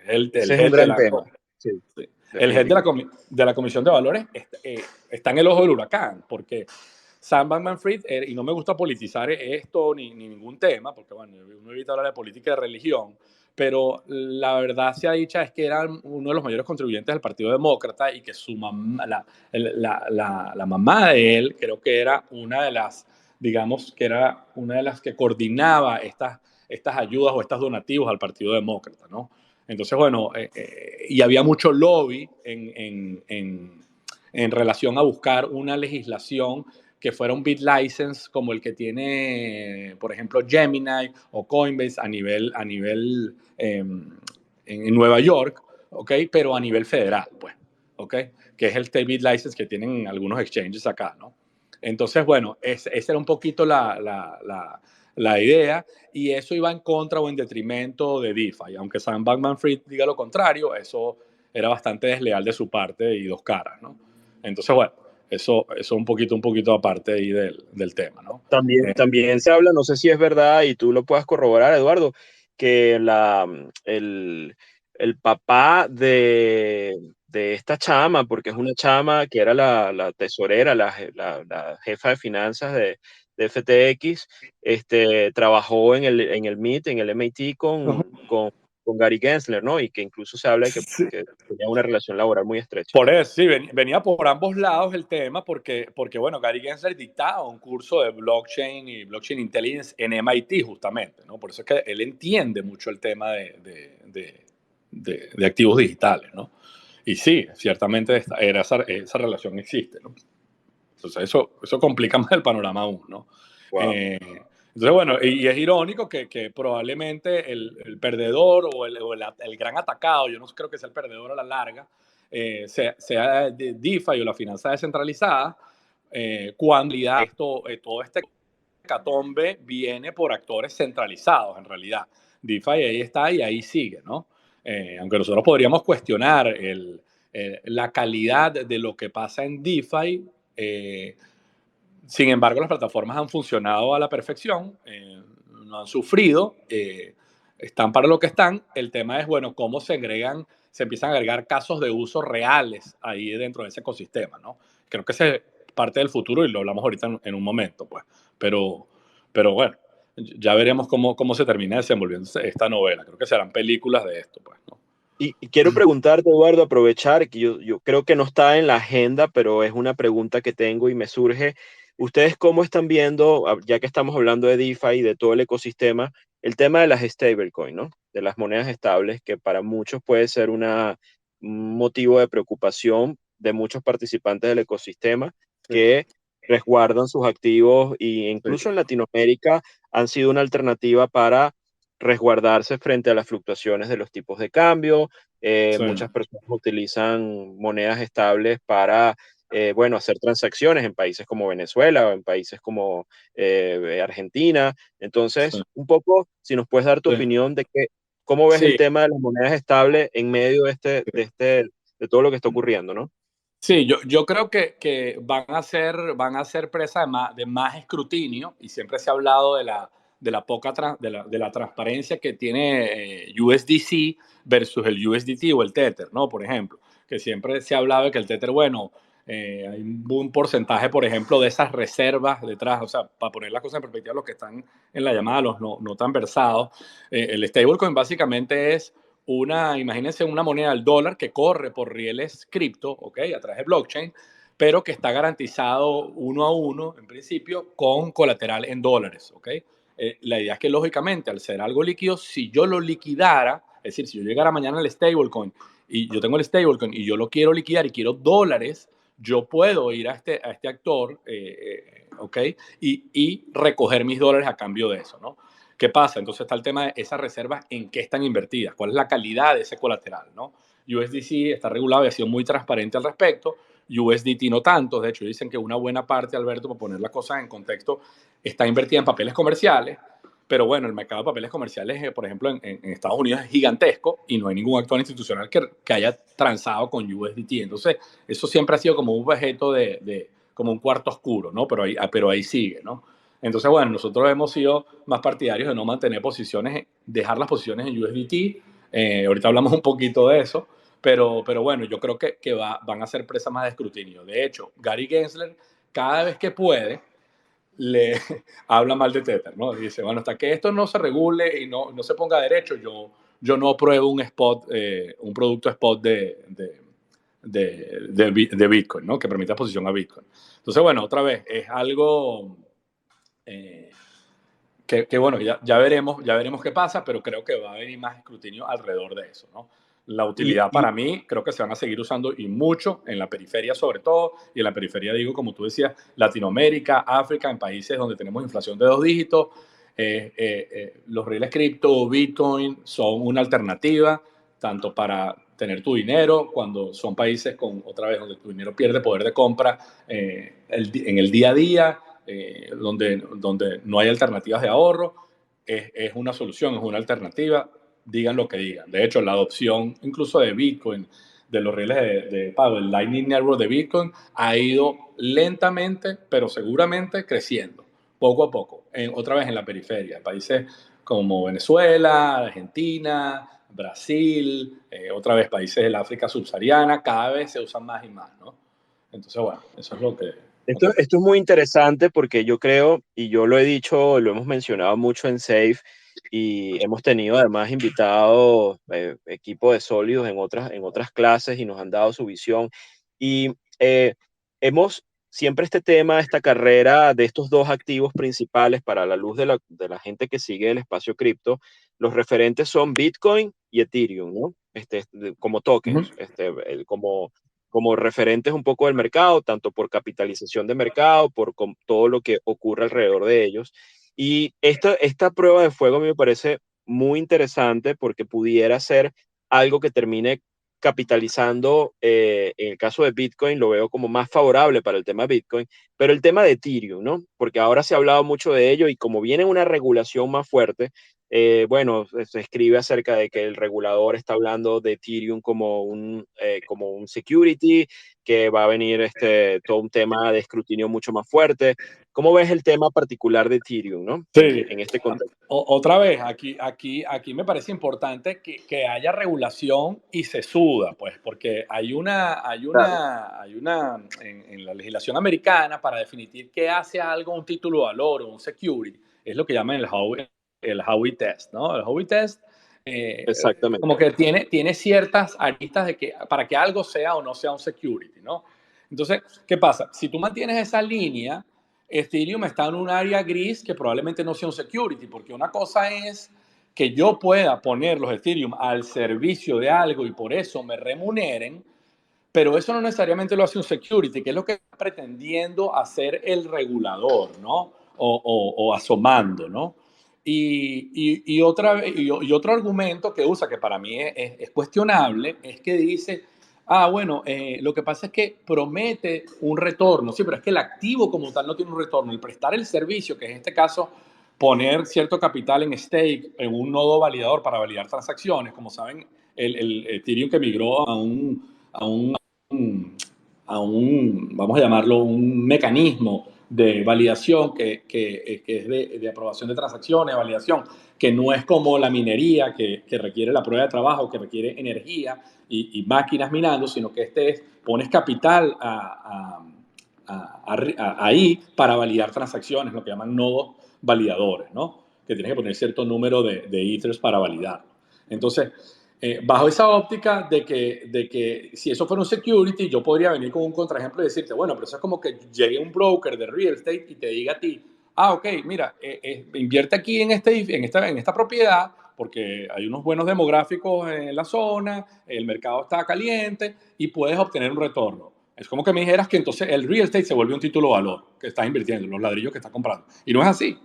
Ese es un
head de
gran
la,
tema. Sí,
sí, el head
definitivamente.
de la Comisión de Valores, está en el ojo del huracán, porque Sam Bankman-Fried, y no me gusta politizar esto ni ningún tema, porque bueno, uno evita hablar de política y de religión, pero la verdad sea dicha es que era uno de los mayores contribuyentes del Partido Demócrata y que su mamá, la mamá de él, creo que era una de las, digamos, que era una de las que coordinaba estas ayudas o estos donativos al Partido Demócrata, ¿no? Entonces, bueno, y había mucho lobby en relación a buscar una legislación que fuera un BitLicense como el que tiene, por ejemplo, Gemini o Coinbase en Nueva York, ¿ok? Pero a nivel federal, pues, ¿ok? Que es el State BitLicense que tienen algunos exchanges acá, ¿no? Entonces, bueno, esa era un poquito la idea, y eso iba en contra o en detrimento de DeFi. Aunque Sam Bankman-Fried diga lo contrario, eso era bastante desleal de su parte y dos caras, ¿no? Entonces, bueno, eso un poquito aparte ahí del tema, ¿no?
También se habla, no sé si es verdad y tú lo puedas corroborar, Eduardo, que el papá de esta chama, porque es una chama que era la tesorera, la jefa de finanzas de FTX, trabajó en el MIT, en el MIT con Gary Gensler, ¿no? Y que incluso se habla de
Sí.
que tenía una relación laboral muy estrecha.
Por eso, sí, venía por ambos lados el tema, porque bueno, Gary Gensler dictaba un curso de blockchain y blockchain intelligence en MIT, justamente, ¿no? Por eso es que él entiende mucho el tema de activos digitales, ¿no? Y sí, ciertamente esa relación existe, ¿no? Entonces, eso complica más el panorama aún, ¿no?
Wow.
Entonces, bueno, y es irónico que probablemente el perdedor o el gran atacado, yo no creo que sea el perdedor a la larga, sea DeFi o la finanza descentralizada, cuando en realidad todo este catombe viene por actores centralizados, en realidad. DeFi ahí está y ahí sigue, ¿no? Aunque nosotros podríamos cuestionar la calidad de lo que pasa en DeFi, sin embargo, las plataformas han funcionado a la perfección, no han sufrido, están para lo que están. El tema es, bueno, cómo se empiezan a agregar casos de uso reales ahí dentro de ese ecosistema, ¿no? Creo que ese es parte del futuro y lo hablamos ahorita en un momento, pues. Pero, pero bueno, ya veremos cómo se termina desenvolviendo esta novela. Creo que serán películas de esto, pues, ¿no?
Y quiero preguntarte, Eduardo, aprovechar que yo creo que no está en la agenda, pero es una pregunta que tengo y me surge. ¿Ustedes cómo están viendo, ya que estamos hablando de DeFi y de todo el ecosistema, el tema de las stablecoin, ¿no? De las monedas estables, que para muchos puede ser un motivo de preocupación de muchos participantes del ecosistema
Sí,
que resguardan sus activos e incluso
sí,
en Latinoamérica han sido una alternativa para resguardarse frente a las fluctuaciones de los tipos de cambio.
sí,
Muchas personas utilizan monedas estables para, bueno, hacer transacciones en países como Venezuela o en países como Argentina.
sí,
Entonces, un poco, si nos puedes dar tu
sí.
opinión de que, cómo ves el
Sí,
tema de las monedas estables en medio de todo lo que está ocurriendo, ¿no?
sí, yo creo que van a ser presa de más escrutinio, y siempre se ha hablado de la de la transparencia que tiene USDC versus el USDT o el Tether, ¿no? Por ejemplo, que siempre se ha hablado de que el Tether, bueno, hay un porcentaje, por ejemplo, de esas reservas detrás, o sea, para poner las cosas en perspectiva, los que están en la llamada, los no tan versados, el stablecoin básicamente es imagínense una moneda del dólar que corre por rieles cripto, ¿ok? A través de blockchain, pero que está garantizado uno a uno, en principio, con colateral en dólares, ¿ok? La idea es que, lógicamente, al ser algo líquido, si yo lo liquidara, es decir, si yo llegara mañana al stablecoin y yo tengo el stablecoin y yo lo quiero liquidar y quiero dólares, yo puedo ir a este actor, ¿ok? Y recoger mis dólares a cambio de eso, ¿no? ¿Qué pasa? Entonces está el tema de esas reservas, en qué están invertidas, cuál es la calidad de ese colateral, ¿no? USDC está regulado y ha sido muy transparente al respecto, USDT no tanto, de hecho dicen que una buena parte, Alberto, para poner las cosas en contexto, está invertida en papeles comerciales, pero bueno, el mercado de papeles comerciales, por ejemplo, en Estados Unidos es gigantesco y no hay ningún actor institucional que haya transado con USDT. Entonces, eso siempre ha sido como un objeto como un cuarto oscuro, ¿no? Pero ahí sigue, ¿no? Entonces, bueno, nosotros hemos sido más partidarios de no mantener posiciones, dejar las posiciones en USDT. Ahorita hablamos un poquito de eso, pero bueno, yo creo que van a ser presa más de escrutinio. De hecho, Gary Gensler, cada vez que puede, le habla mal de Tether, ¿no? Dice, bueno, hasta que esto no se regule y no se ponga derecho, yo no apruebo un producto spot de Bitcoin, ¿no? Que permita posición a Bitcoin. Entonces, bueno, otra vez, es algo eh, que bueno, ya veremos qué pasa, pero creo que va a venir más escrutinio alrededor de eso, ¿no? La
Y,
utilidad
y
para mí creo que se van a seguir usando y mucho en la periferia sobre todo, y en la periferia digo, como tú decías, Latinoamérica, África, en países donde tenemos inflación de 2 dígitos, los rieles cripto, Bitcoin son una alternativa tanto para tener tu dinero cuando son países con, otra vez, donde tu dinero pierde poder de compra en el día a día, donde no hay alternativas de ahorro, es una solución, es una alternativa, digan lo que digan. De hecho, la adopción incluso de Bitcoin, de los rieles de pago, el Lightning Network de Bitcoin, ha ido lentamente, pero seguramente creciendo, poco a poco, otra vez en la periferia, países como Venezuela, Argentina, Brasil, otra vez países del África subsahariana, cada vez se usan más y más, ¿no? Entonces, bueno, eso es lo que
esto es muy interesante porque yo creo, y yo lo he dicho, lo hemos mencionado mucho en Safe, y hemos tenido además invitados, equipo de sólidos en otras clases y nos han dado su visión. Y hemos siempre este tema, esta carrera de estos dos activos principales para la luz de la gente que sigue el espacio cripto, los referentes son Bitcoin y Ethereum, ¿no? Como
uh -huh.
tokens, como referentes un poco del mercado, tanto por capitalización de mercado, por todo lo que ocurre alrededor de ellos. Y esta prueba de fuego a mí me parece muy interesante porque pudiera ser algo que termine capitalizando, en el caso de Bitcoin lo veo como más favorable para el tema de Bitcoin, pero el tema de Ethereum, ¿no? Porque ahora se ha hablado mucho de ello y como viene una regulación más fuerte, bueno, se escribe acerca de que el regulador está hablando de Ethereum como un security, que va a venir todo un tema de escrutinio mucho más fuerte. ¿Cómo ves el tema particular de Ethereum, ¿no?
Sí,
En este contexto.
otra vez, aquí me parece importante que haya regulación y se suda, pues, porque
Claro,
hay una en la legislación americana para definir qué hace algo un título de valor o un security, es lo que llaman el Howey Test, ¿no? El Howey Test
exactamente.
como que tiene ciertas aristas de que, para que algo sea o no sea un security, ¿no? Entonces, ¿qué pasa? Si tú mantienes esa línea, Ethereum está en un área gris que probablemente no sea un security, porque una cosa es que yo pueda poner los Ethereum al servicio de algo y por eso me remuneren, pero eso no necesariamente lo hace un security, que es lo que está pretendiendo hacer el regulador, ¿no? O asomando, ¿no? Y otro argumento que usa, que para mí es cuestionable, es que dice, bueno, lo que pasa es que promete un retorno, sí, pero es que el activo como tal no tiene un retorno. El prestar el servicio, que en este caso poner cierto capital en stake en un nodo validador para validar transacciones, como saben, el Ethereum que migró a un vamos a llamarlo, un mecanismo de validación que es de aprobación de transacciones, validación, que no es como la minería que requiere la prueba de trabajo, que requiere energía y máquinas minando, sino que pones capital ahí para validar transacciones, lo que llaman nodos validadores, ¿no? Que tienes que poner cierto número de ethers para validar. Entonces, bajo esa óptica de que si eso fuera un security, yo podría venir con un contraejemplo y decirte, bueno, pero eso es como que llegue un broker de real estate y te diga a ti, ok, mira, invierte aquí en esta propiedad porque hay unos buenos demográficos en la zona, el mercado está caliente y puedes obtener un retorno. Es como que me dijeras que entonces el real estate se vuelve un título de valor que estás invirtiendo, los ladrillos que estás comprando. Y no es así.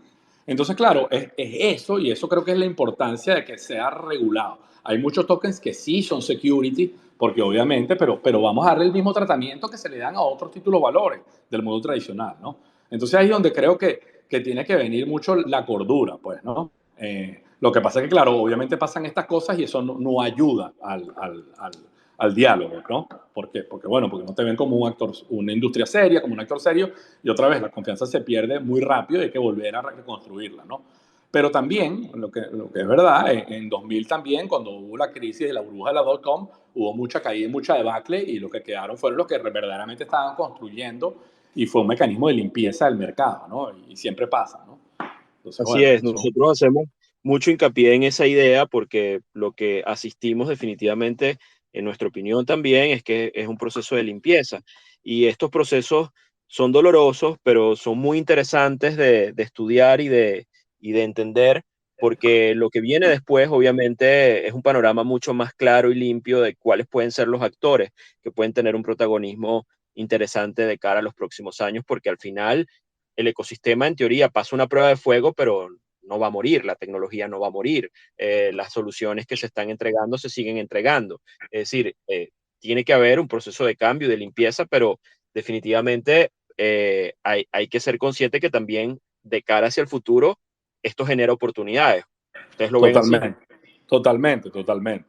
Entonces, claro, es eso y eso creo que es la importancia de que sea regulado. Hay muchos tokens que sí son security, porque obviamente, pero vamos a darle el mismo tratamiento que se le dan a otros títulos valores del mundo tradicional, ¿no? Entonces ahí es donde creo que tiene que venir mucho la cordura, pues, ¿no? Lo que pasa es que, claro, obviamente pasan estas cosas y eso no ayuda al diálogo, ¿no? ¿Por qué? Porque, bueno, porque no te ven como un actor, una industria seria, como un actor serio, y otra vez la confianza se pierde muy rápido y hay que volver a reconstruirla, ¿no? Pero también, lo que es verdad, en 2000 también, cuando hubo la crisis de la burbuja de la dot-com, hubo mucha caída y mucha debacle y lo que quedaron fueron los que verdaderamente estaban construyendo y fue un mecanismo de limpieza del mercado, ¿no? Y siempre pasa, ¿no? Entonces,
Así
bueno,
es,
eso.
nosotros hacemos mucho hincapié en esa idea porque lo que asistimos definitivamente, en nuestra opinión también, es que es un proceso de limpieza. Y estos procesos son dolorosos, pero son muy interesantes de estudiar y de entender, porque lo que viene después, obviamente, es un panorama mucho más claro y limpio de cuáles pueden ser los actores que pueden tener un protagonismo interesante de cara a los próximos años, porque al final el ecosistema en teoría pasa una prueba de fuego, pero no va a morir, la tecnología no va a morir, las soluciones que se están entregando se siguen entregando. Es decir, tiene que haber un proceso de cambio y de limpieza, pero definitivamente hay que ser consciente que también de cara hacia el futuro, esto genera oportunidades. ¿Ustedes lo ven así?
Totalmente, totalmente.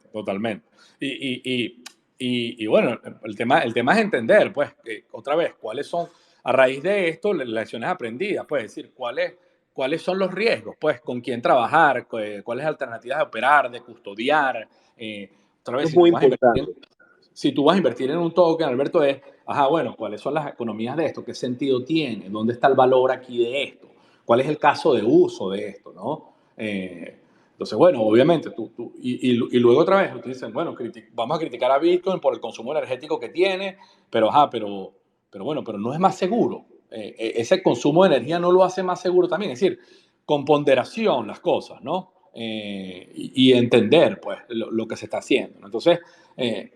Y, y, y, y bueno, el tema es entender, pues, que, otra vez, cuáles son, a raíz de esto, las lecciones aprendidas, pues, es decir, cuáles son los riesgos, pues, con quién trabajar, cuáles alternativas de operar, de custodiar. Otra
Eso
vez,
es muy importante.
si tú vas a invertir en un token, Alberto, bueno, ¿cuáles son las economías de esto? ¿Qué sentido tiene? ¿Dónde está el valor aquí de esto? ¿Cuál es el caso de uso de esto? ¿No? Entonces, bueno, obviamente, y luego otra vez, ustedes dicen, bueno, vamos a criticar a Bitcoin por el consumo energético que tiene, pero bueno, pero no es más seguro. Ese consumo de energía no lo hace más seguro también. Es decir, con ponderación las cosas, ¿no? Y entender, pues, lo que se está haciendo, ¿no? Entonces, eh,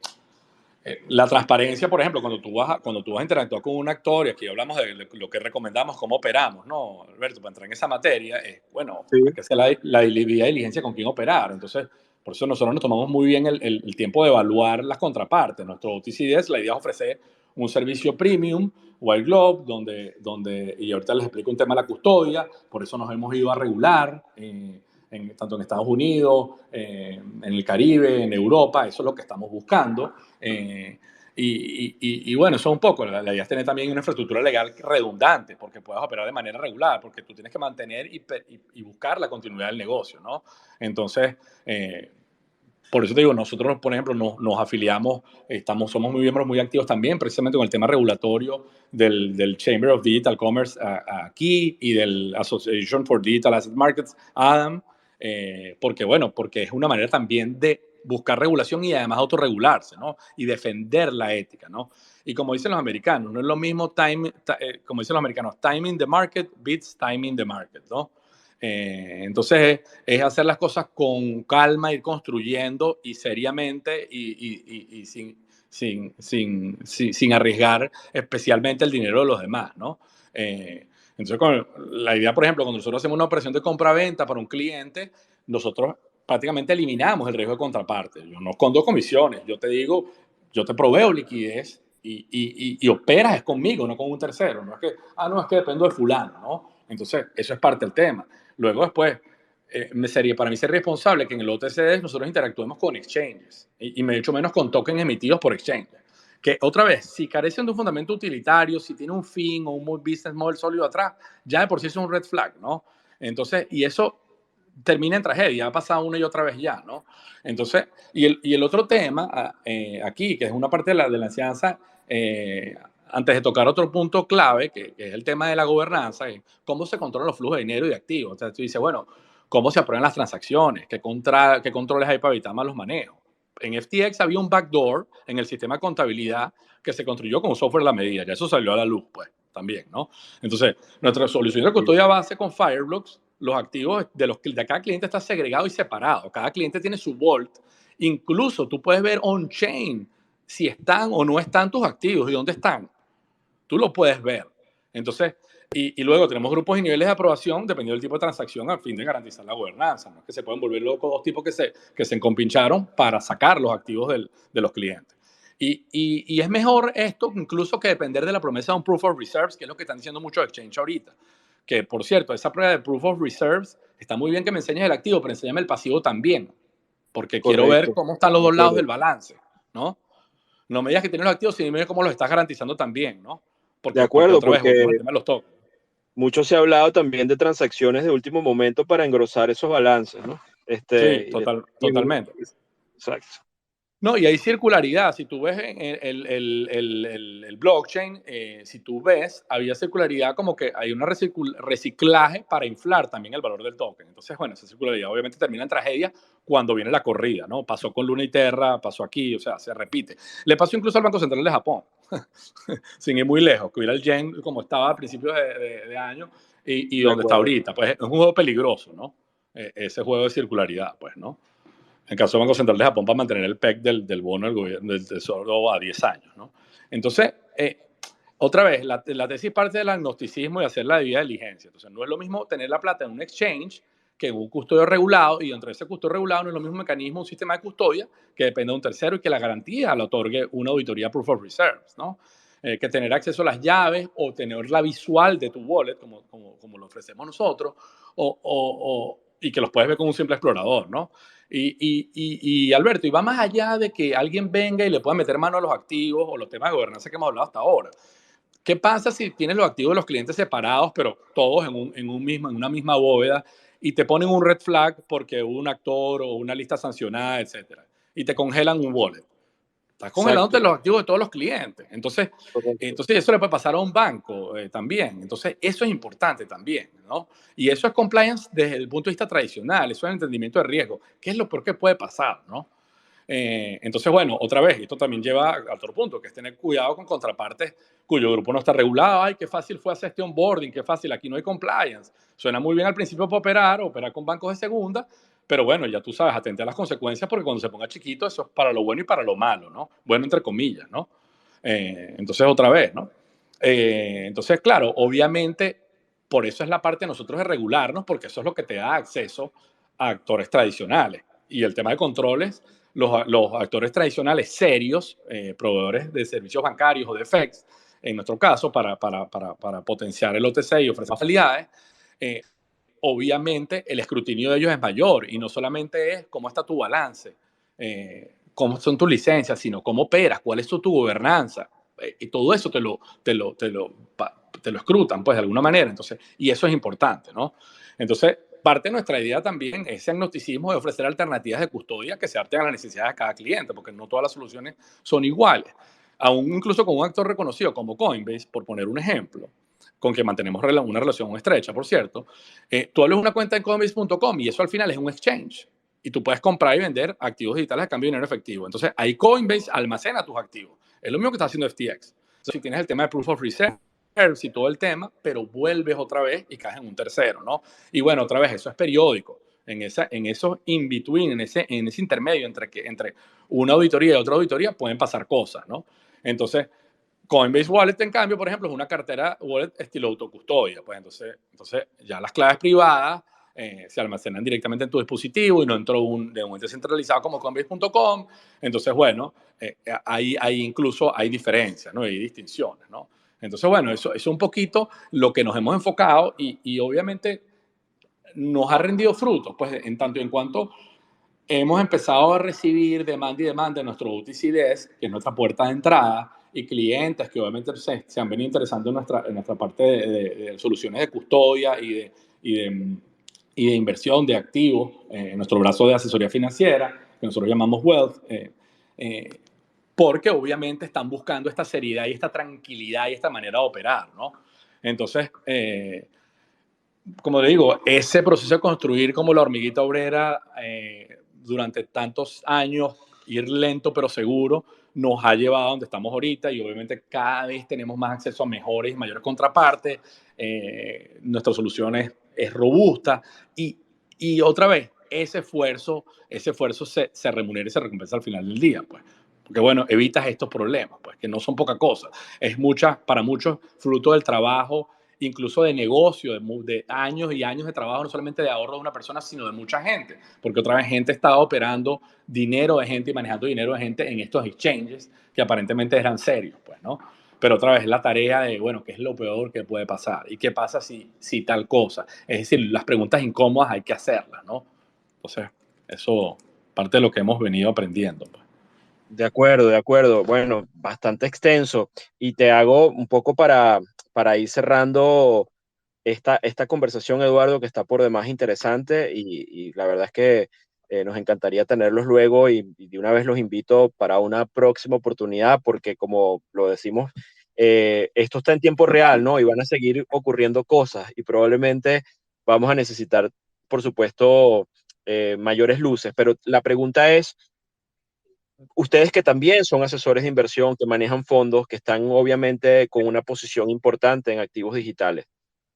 la transparencia, por ejemplo, cuando tú vas a interactuar con un actor, y aquí hablamos de lo que recomendamos, cómo operamos, ¿no, Alberto? Para entrar en esa materia, bueno, hay
Sí,
que hacer la debida diligencia con quién operar. Entonces, por eso nosotros nos tomamos muy bien el tiempo de evaluar las contrapartes. Nuestro OTCDS, la idea es ofrecer un servicio premium, White Glove, y ahorita les explico un tema de la custodia, por eso nos hemos ido a regular. tanto en Estados Unidos, en el Caribe, en Europa. Eso es lo que estamos buscando. Y bueno, eso es un poco. La idea es tener también una infraestructura legal redundante, porque puedas operar de manera regular, porque tú tienes que mantener y buscar la continuidad del negocio, ¿no? Entonces, por eso te digo, nosotros, por ejemplo, nos afiliamos, somos miembros muy activos también, precisamente con el tema regulatorio del Chamber of Digital Commerce aquí y del Association for Digital Asset Markets, ADAM, porque es una manera también de buscar regulación y además autorregularse, ¿no? Y defender la ética, ¿no? Y como dicen los americanos, no es lo mismo como dicen los americanos, timing the market beats timing the market, ¿no? Entonces es hacer las cosas con calma, ir construyendo y seriamente y sin arriesgar especialmente el dinero de los demás, ¿no? Entonces, la idea, por ejemplo, cuando nosotros hacemos una operación de compra-venta para un cliente, nosotros prácticamente eliminamos el riesgo de contraparte. Yo no escondo comisiones, yo te digo, yo te proveo liquidez y operas es conmigo, no con un tercero. No es que, no, es que dependo de fulano, ¿no? Entonces, eso es parte del tema. Luego después, para mí ser responsable que en el OTC nosotros interactuemos con exchanges y mucho menos con tokens emitidos por exchanges. Que otra vez, si carecen de un fundamento utilitario, si tiene un fin o un business model sólido atrás, ya de por sí es un red flag, ¿no? Entonces, y eso termina en tragedia, ha pasado una y otra vez ya, ¿no? Entonces, y el otro tema aquí, que es una parte de la enseñanza, antes de tocar otro punto clave, que es el tema de la gobernanza, cómo se controlan los flujos de dinero y de activos. O sea, tú dices, bueno, ¿cómo se aprueban las transacciones? ¿Qué controles hay para evitar malos manejos? En FTX había un backdoor en el sistema de contabilidad que se construyó con software a la medida. Ya eso salió a la luz, pues, también, ¿no? Entonces, nuestra solución de custodia base con Fireblocks, los activos de cada cliente está segregado y separado. Cada cliente tiene su vault. Incluso tú puedes ver on-chain si están o no están tus activos y dónde están. Tú lo puedes ver. Entonces, y luego tenemos grupos y niveles de aprobación dependiendo del tipo de transacción a fin de garantizar la gobernanza. ¿No? Que se pueden volver locos dos tipos que se encompincharon para sacar los activos de los clientes. Y es mejor esto incluso que depender de la promesa de un proof of reserves, que es lo que están diciendo muchos exchange ahorita. Que, por cierto, esa prueba de proof of reserves está muy bien que me enseñes el activo, pero enséñame el pasivo también, porque quiero ver
Correcto,
cómo están los
de
dos lados
acuerdo.
del balance, ¿no? No me digas que tienes los activos, sino dime cómo los estás garantizando también, ¿no?
De
Porque
acuerdo,
otra vez volvemos
porque
al tema de los tokens.
mucho se ha hablado también de transacciones de último momento para engrosar esos balances, ¿no?
Sí,
Y
totalmente.
exacto.
No, y hay circularidad. Si tú ves en el blockchain, si tú ves, había circularidad como que hay un reciclaje para inflar también el valor del token. Entonces, bueno, esa circularidad obviamente termina en tragedia cuando viene la corrida, ¿no? Pasó con Luna y Terra, pasó aquí, o sea, se repite. Le pasó incluso al Banco Central de Japón, sin ir muy lejos, que hubiera el yen como estaba a principios de año y
De
donde está
acuerdo.
ahorita. Pues es un juego peligroso, ¿no? Ese juego de circularidad, pues, ¿no? En caso del Banco Central de Japón para mantener el PEC del bono del gobierno del tesoro a 10 años. ¿No? Entonces, otra vez, la tesis parte del agnosticismo y hacer la debida diligencia. Entonces, no es lo mismo tener la plata en un exchange que en un custodio regulado, y dentro de ese custodio regulado no es lo mismo mecanismo, un sistema de custodia que depende de un tercero y que la garantía la otorgue una auditoría proof of reserves, ¿no? Que tener acceso a las llaves o tener la visual de tu wallet, como lo ofrecemos nosotros, y que los puedes ver con un simple explorador, ¿no? Y Alberto, y va más allá de que alguien venga y le pueda meter mano a los activos o los temas de gobernanza que hemos hablado hasta ahora. ¿Qué pasa si tienes los activos de los clientes separados, pero todos en una misma bóveda, y te ponen un red flag porque hubo un actor o una lista sancionada, etcétera, y te congelan un wallet? Estás congelándote
Exacto.
los activos de todos los clientes.
Correcto.
Entonces eso le puede pasar a un banco también. Entonces, eso es importante también, ¿no? Y eso es compliance desde el punto de vista tradicional, eso es el entendimiento de riesgo. ¿Qué es lo peor que puede pasar, no? Entonces, bueno, otra vez, esto también lleva a otro punto, que es tener cuidado con contrapartes cuyo grupo no está regulado. Ay, qué fácil fue hacer este onboarding, qué fácil, aquí no hay compliance. Suena muy bien al principio para operar con bancos de segunda, pero bueno, ya tú sabes, atente a las consecuencias porque cuando se ponga chiquito, eso es para lo bueno y para lo malo, ¿no? Bueno, entre comillas, ¿no? Entonces, otra vez, ¿no? Entonces, claro, obviamente, por eso es la parte de nosotros de regularnos, porque eso es lo que te da acceso a actores tradicionales. Y el tema de controles, los actores tradicionales serios, proveedores de servicios bancarios o de FX, en nuestro caso, para potenciar el OTC y ofrecer facilidades, obviamente el escrutinio de ellos es mayor y no solamente es cómo está tu balance, cómo son tus licencias, sino cómo operas, cuál es tu gobernanza. Y todo eso te lo escrutan, pues, de alguna manera. Entonces, y eso es importante, ¿no? Entonces, parte de nuestra idea también es ese agnosticismo de ofrecer alternativas de custodia que se adapten a las necesidades de cada cliente, porque no todas las soluciones son iguales. Aún incluso con un actor reconocido como Coinbase, por poner un ejemplo, con que mantenemos una relación estrecha, por cierto, tú abres una cuenta en coinbase.com y eso al final es un exchange. Y tú puedes comprar y vender activos digitales a cambio de dinero efectivo. Entonces, ahí Coinbase almacena tus activos. Es lo mismo que está haciendo FTX. Entonces, si tienes el tema de Proof of Reserves y todo el tema, pero vuelves otra vez y caes en un tercero, ¿no? Y bueno, otra vez, eso es periódico. En esos in-between, en ese intermedio entre una auditoría y otra auditoría, pueden pasar cosas, ¿no? Entonces, Coinbase Wallet, en cambio, por ejemplo, es una cartera wallet estilo autocustodia. Pues entonces ya las claves privadas se almacenan directamente en tu dispositivo y no dentro de un ente centralizado como Coinbase.com. Entonces, bueno, ahí incluso hay diferencias, ¿no? Hay distinciones, ¿no? Entonces, bueno, eso es un poquito lo que nos hemos enfocado y obviamente nos ha rendido frutos, pues en tanto y en cuanto hemos empezado a recibir demanda de nuestro UTC Desk, que es nuestra puerta de entrada, y clientes que obviamente se han venido interesando en nuestra parte de soluciones de custodia y de inversión de activos, en nuestro brazo de asesoría financiera, que nosotros llamamos Wealth, eh, porque obviamente están buscando esta seriedad y esta tranquilidad y esta manera de operar, ¿no? Entonces, como le digo, ese proceso de construir como la hormiguita obrera durante tantos años, ir lento pero seguro, nos ha llevado a donde estamos ahorita y obviamente cada vez tenemos más acceso a mejores y mayores contrapartes, nuestra solución es robusta y otra vez, ese esfuerzo se remunera y se recompensa al final del día, pues. Porque bueno, evitas estos problemas, pues, que no son poca cosa. Para muchos, fruto del trabajo incluso de negocio, de años y años de trabajo, no solamente de ahorro de una persona, sino de mucha gente, porque otra vez gente estaba operando dinero de gente y manejando dinero de gente en estos exchanges que aparentemente eran serios, pues, ¿no? Pero otra vez la tarea de, bueno, ¿qué es lo peor que puede pasar? ¿Y qué pasa si tal cosa? Es decir, las preguntas incómodas hay que hacerlas, ¿no? Entonces, eso parte de lo que hemos venido aprendiendo, pues.
De acuerdo, de acuerdo. Bueno, bastante extenso. Y te hago un poco para ir cerrando esta conversación, Eduardo, que está por demás interesante y la verdad es que nos encantaría tenerlos luego y de una vez los invito para una próxima oportunidad porque como lo decimos, esto está en tiempo real, ¿no? Y van a seguir ocurriendo cosas y probablemente vamos a necesitar, por supuesto, mayores luces. Pero la pregunta es, ustedes que también son asesores de inversión, que manejan fondos, que están obviamente con una posición importante en activos digitales,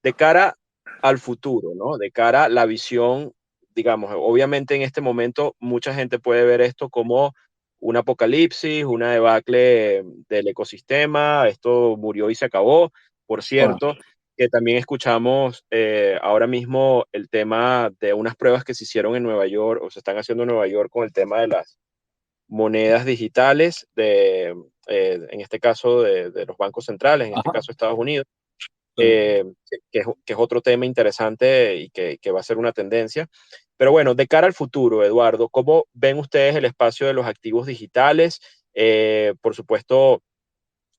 de cara al futuro, ¿no? De cara a la visión, digamos, obviamente en este momento mucha gente puede ver esto como un apocalipsis, una debacle del ecosistema, esto murió y se acabó. Por cierto, que también escuchamos ahora mismo el tema de unas pruebas que se hicieron en Nueva York o se están haciendo en Nueva York con el tema de las monedas digitales, en este caso de los bancos centrales, en este
Ajá.
caso Estados Unidos,
Sí.
que es otro tema interesante y que va a ser una tendencia. Pero bueno, de cara al futuro, Eduardo, ¿cómo ven ustedes el espacio de los activos digitales? Por supuesto,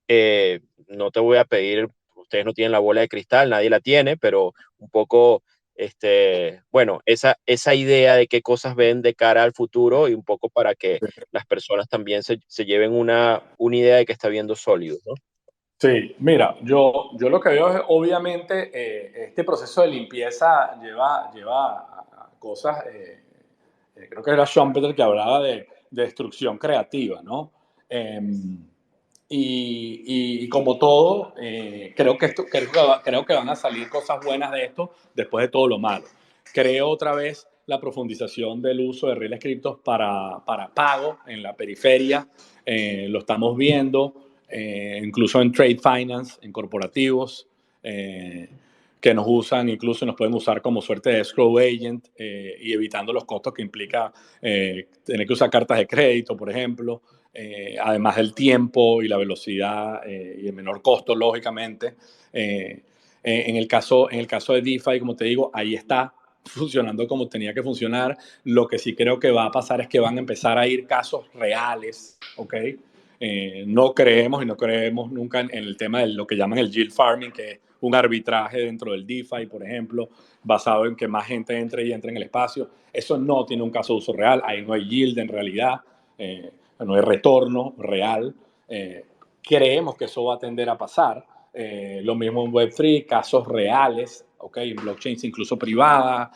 no te voy a pedir, ustedes no tienen la bola de cristal, nadie la tiene, pero un poco, bueno, esa idea de qué cosas ven de cara al futuro y un poco para que las personas también se lleven una idea de que está viendo sólido, ¿no?
Sí, mira, yo lo que veo es, obviamente, este proceso de limpieza lleva a cosas, creo que era Schumpeter que hablaba de destrucción creativa, ¿no? Y como todo, creo que van a salir cosas buenas de esto después de todo lo malo. Creo otra vez la profundización del uso de reales criptos para pago en la periferia, lo estamos viendo incluso en trade finance, en corporativos, que nos usan, incluso nos pueden usar como suerte de escrow agent y evitando los costos que implica tener que usar cartas de crédito, por ejemplo, además del tiempo y la velocidad y el menor costo, lógicamente. En el caso de DeFi, como te digo, ahí está funcionando como tenía que funcionar. Lo que sí creo que va a pasar es que van a empezar a ir casos reales, ¿ok? No creemos y no creemos nunca en el tema de lo que llaman el yield farming, que es un arbitraje dentro del DeFi, por ejemplo, basado en que más gente entre y entre en el espacio. Eso no tiene un caso de uso real, ahí no hay yield en realidad, no hay retorno real. Creemos que eso va a tender a pasar. Lo mismo en Web3, casos reales, ¿okay? En blockchains incluso privadas.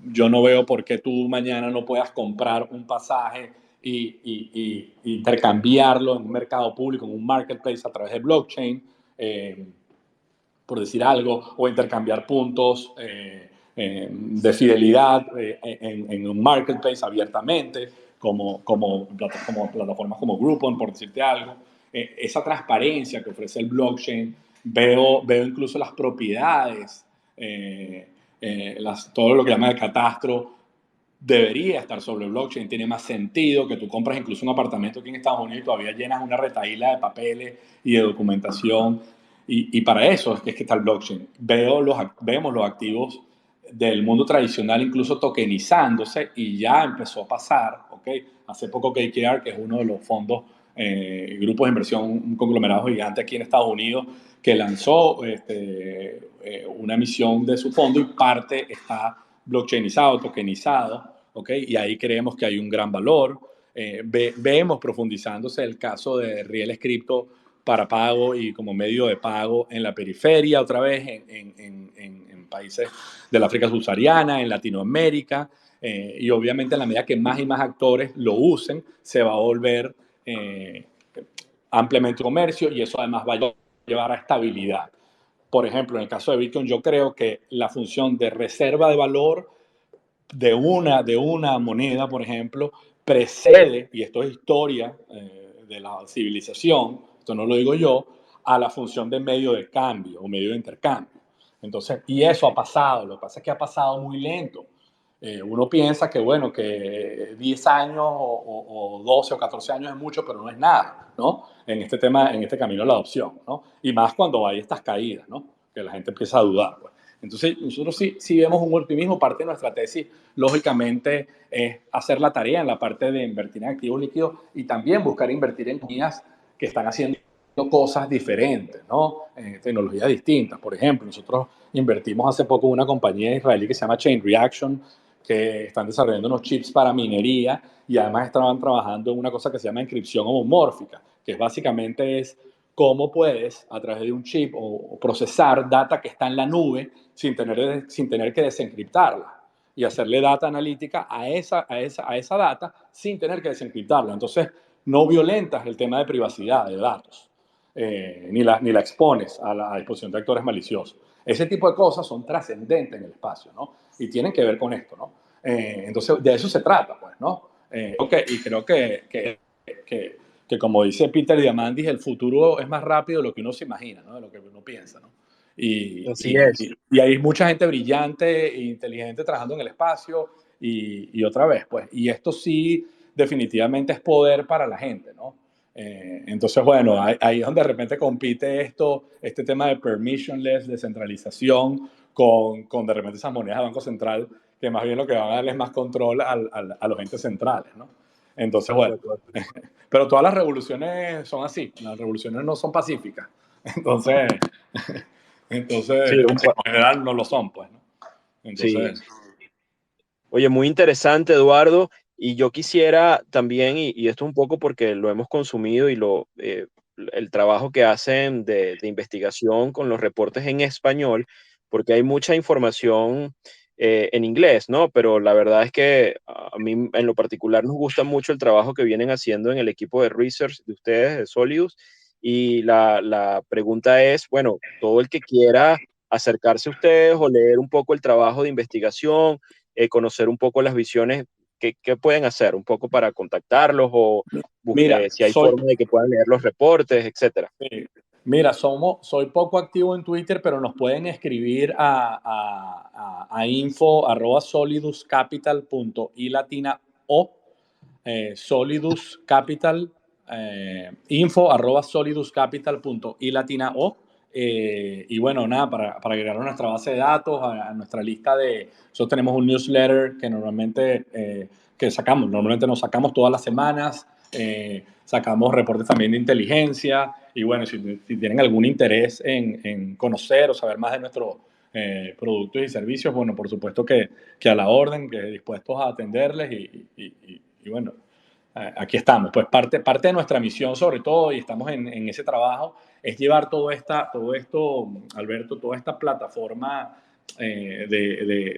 Yo no veo por qué tú mañana no puedas comprar un pasaje y intercambiarlo en un mercado público, en un marketplace a través de blockchain, por decir algo, o intercambiar puntos de fidelidad en un marketplace abiertamente, como plataformas como Groupon, por decirte algo. Esa transparencia que ofrece el blockchain, veo incluso las propiedades, todo lo que llama el catastro, debería estar sobre el blockchain. Tiene más sentido que tú compras incluso un apartamento aquí en Estados Unidos y todavía llenas una retahíla de papeles y de documentación. Y para eso es que está el blockchain. Vemos los activos del mundo tradicional incluso tokenizándose y ya empezó a pasar, ¿ok? Hace poco KKR, que es uno de los fondos, grupos de inversión, un conglomerado gigante aquí en Estados Unidos, que lanzó una emisión de su fondo y parte está blockchainizado, tokenizado, ¿ok? Y ahí creemos que hay un gran valor. Vemos profundizándose el caso de rieles cripto para pago y como medio de pago en la periferia, otra vez en países del África subsahariana, en Latinoamérica, y obviamente a la medida que más y más actores lo usen, se va a volver ampliamente comercio y eso además va a llevar a estabilidad. Por ejemplo, en el caso de Bitcoin, yo creo que la función de reserva de valor de una moneda, por ejemplo, precede, y esto es historia de la civilización, esto no lo digo yo, a la función de medio de cambio o medio de intercambio. Entonces, y eso ha pasado, lo que pasa es que ha pasado muy lento. Uno piensa que, bueno, que 10 años o 12 o 14 años es mucho, pero no es nada, ¿no? En este tema, en este camino a la adopción, ¿no? Y más cuando hay estas caídas, ¿no? Que la gente empieza a dudar, pues. Entonces, nosotros sí vemos un optimismo. Parte de nuestra tesis, lógicamente, es hacer la tarea en la parte de invertir en activos líquidos y también buscar invertir en compañías que están haciendo cosas diferentes, ¿no? Tecnologías distintas. Por ejemplo, nosotros invertimos hace poco en una compañía israelí que se llama Chain Reaction, que están desarrollando unos chips para minería y además estaban trabajando en una cosa que se llama encripción homomórfica, que básicamente es cómo puedes, a través de un chip o procesar data que está en la nube sin tener que desencriptarla y hacerle data analítica a esa data sin tener que desencriptarla. Entonces, no violentas el tema de privacidad de datos, ni la expones a disposición de actores maliciosos. Ese tipo de cosas son trascendentes en el espacio, ¿no? Y tienen que ver con esto, ¿no? Entonces, de eso se trata, pues, ¿no? Y creo que como dice Peter Diamandis, el futuro es más rápido de lo que uno se imagina, ¿no? De lo que uno piensa, ¿no?
Así es.
Y hay mucha gente brillante e inteligente trabajando en el espacio y otra vez, pues, y esto sí definitivamente es poder para la gente, ¿no? Entonces, bueno, ahí es donde de repente compite este tema de permissionless, descentralización, con de repente esas monedas de Banco Central, que más bien lo que van a darle es más control a los entes centrales, ¿no? Entonces,
De
bueno,
acuerdo.
pero todas las revoluciones son así, las revoluciones no son pacíficas. Entonces,
Sí,
entonces en general no lo son, pues, ¿no?
sí.
Entonces,
Oye, muy interesante, Eduardo. Y yo quisiera también, y esto un poco porque lo hemos consumido y el trabajo que hacen de investigación con los reportes en español, porque hay mucha información en inglés, ¿no? Pero la verdad es que a mí en lo particular nos gusta mucho el trabajo que vienen haciendo en el equipo de research de ustedes, de Solidus. Y la pregunta es, bueno, todo el que quiera acercarse a ustedes o leer un poco el trabajo de investigación, conocer un poco las visiones, qué pueden hacer un poco para contactarlos o
mira,
si hay forma de que puedan leer los reportes, etcétera.
eh, mira, soy poco activo en Twitter, pero nos pueden escribir a info@soliduscapital.i latina o Solidus Capital, info@soliduscapital.i latina o. Y bueno, nada, para agregar a nuestra base de datos, a nuestra lista de... Nosotros tenemos un newsletter que normalmente nos sacamos todas las semanas, sacamos reportes también de inteligencia, y bueno, si tienen algún interés en conocer o saber más de nuestros productos y servicios, bueno, por supuesto que a la orden, que dispuestos a atenderles y bueno, aquí estamos. Pues parte de nuestra misión, sobre todo, y estamos en ese trabajo, es llevar todo esto, Alberto, toda esta plataforma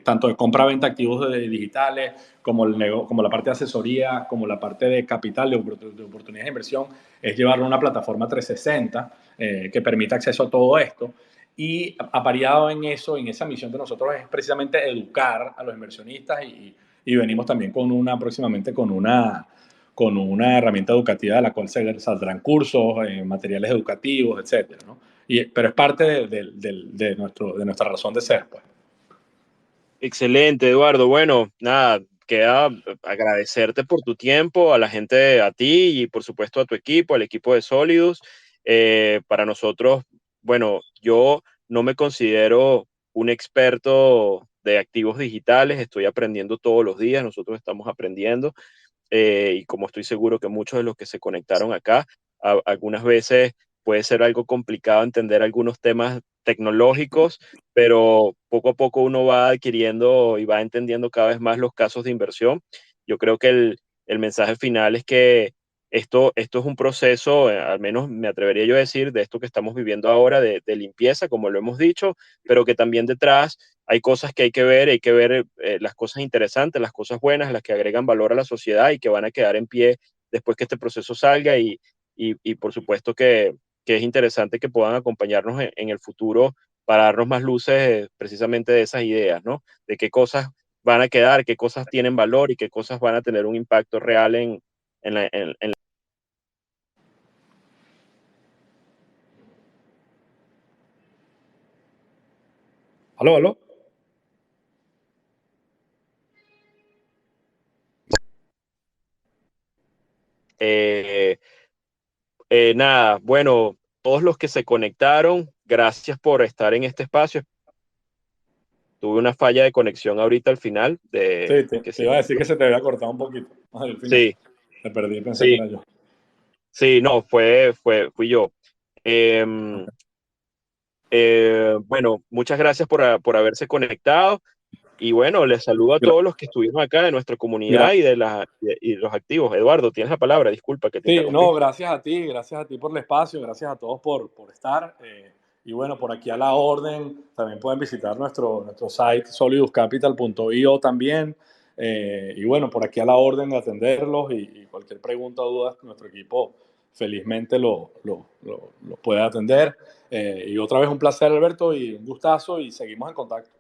tanto de compra-venta de activos digitales, como la parte de asesoría, como la parte de capital, de oportunidades de inversión, es llevarlo a una plataforma 360 que permita acceso a todo esto. Y apareado en eso, en esa misión de nosotros es precisamente educar a los inversionistas y venimos también próximamente con una herramienta educativa de la cual se saldrán cursos, materiales educativos, etcétera, ¿no? Pero es parte de nuestra razón de ser, pues.
Excelente, Eduardo. Bueno, nada, queda agradecerte por tu tiempo, a la gente, a ti y por supuesto a tu equipo, al equipo de Solidus. Para nosotros, bueno, yo no me considero un experto de activos digitales, estoy aprendiendo todos los días, nosotros estamos aprendiendo y como estoy seguro que muchos de los que se conectaron acá, algunas veces puede ser algo complicado entender algunos temas tecnológicos, pero poco a poco uno va adquiriendo y va entendiendo cada vez más los casos de inversión. Yo creo que el mensaje final es que esto es un proceso, al menos me atrevería yo a decir, de esto que estamos viviendo ahora, de limpieza, como lo hemos dicho, pero que también detrás hay cosas que hay que ver las cosas interesantes, las cosas buenas, las que agregan valor a la sociedad y que van a quedar en pie después que este proceso salga y por supuesto que es interesante que puedan acompañarnos en el futuro para darnos más luces precisamente de esas ideas, ¿no? De qué cosas van a quedar, qué cosas tienen valor y qué cosas van a tener un impacto real en
¿Aló, aló?
eh, nada, bueno, todos los que se conectaron, gracias por estar en este espacio. Tuve una falla de conexión ahorita al final,
Sí,
de que
te
se
iba a
me...
decir que se te había cortado un poquito al final.
Sí,
Te perdí, pensé que
sí,
era yo.
sí, no, fui yo. Em, bueno, muchas gracias por haberse conectado y bueno, les saludo a
Gra-
todos los que estuvimos acá de nuestra
gra-
comunidad y los activos. Eduardo, tienes la palabra, disculpa que te
sí, no,
interrumpí.
gracias a ti por el espacio, gracias a todos por estar. Y bueno, por aquí a la orden, también pueden visitar nuestro site soliduscapital.io también. Y bueno, por aquí a la orden de atenderlos y cualquier pregunta o duda, nuestro equipo felizmente lo puede atender. Y otra vez un placer, Alberto, y un gustazo y seguimos en contacto.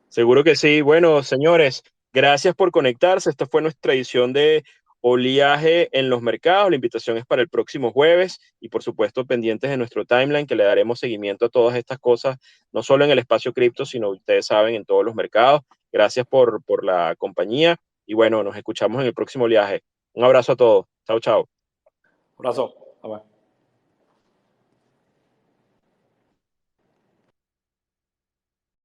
Seguro que sí. Bueno, señores, gracias por conectarse. Esta fue nuestra edición de Oleaje en los mercados. La invitación es para el próximo jueves y por supuesto pendientes de nuestro timeline que le daremos seguimiento a todas estas cosas, no solo en el espacio cripto, sino ustedes saben, en todos los mercados. Gracias por la compañía y bueno, nos escuchamos en el próximo oleaje. Un abrazo a todos. Chao, chao.
Abrazo. Bye, bye.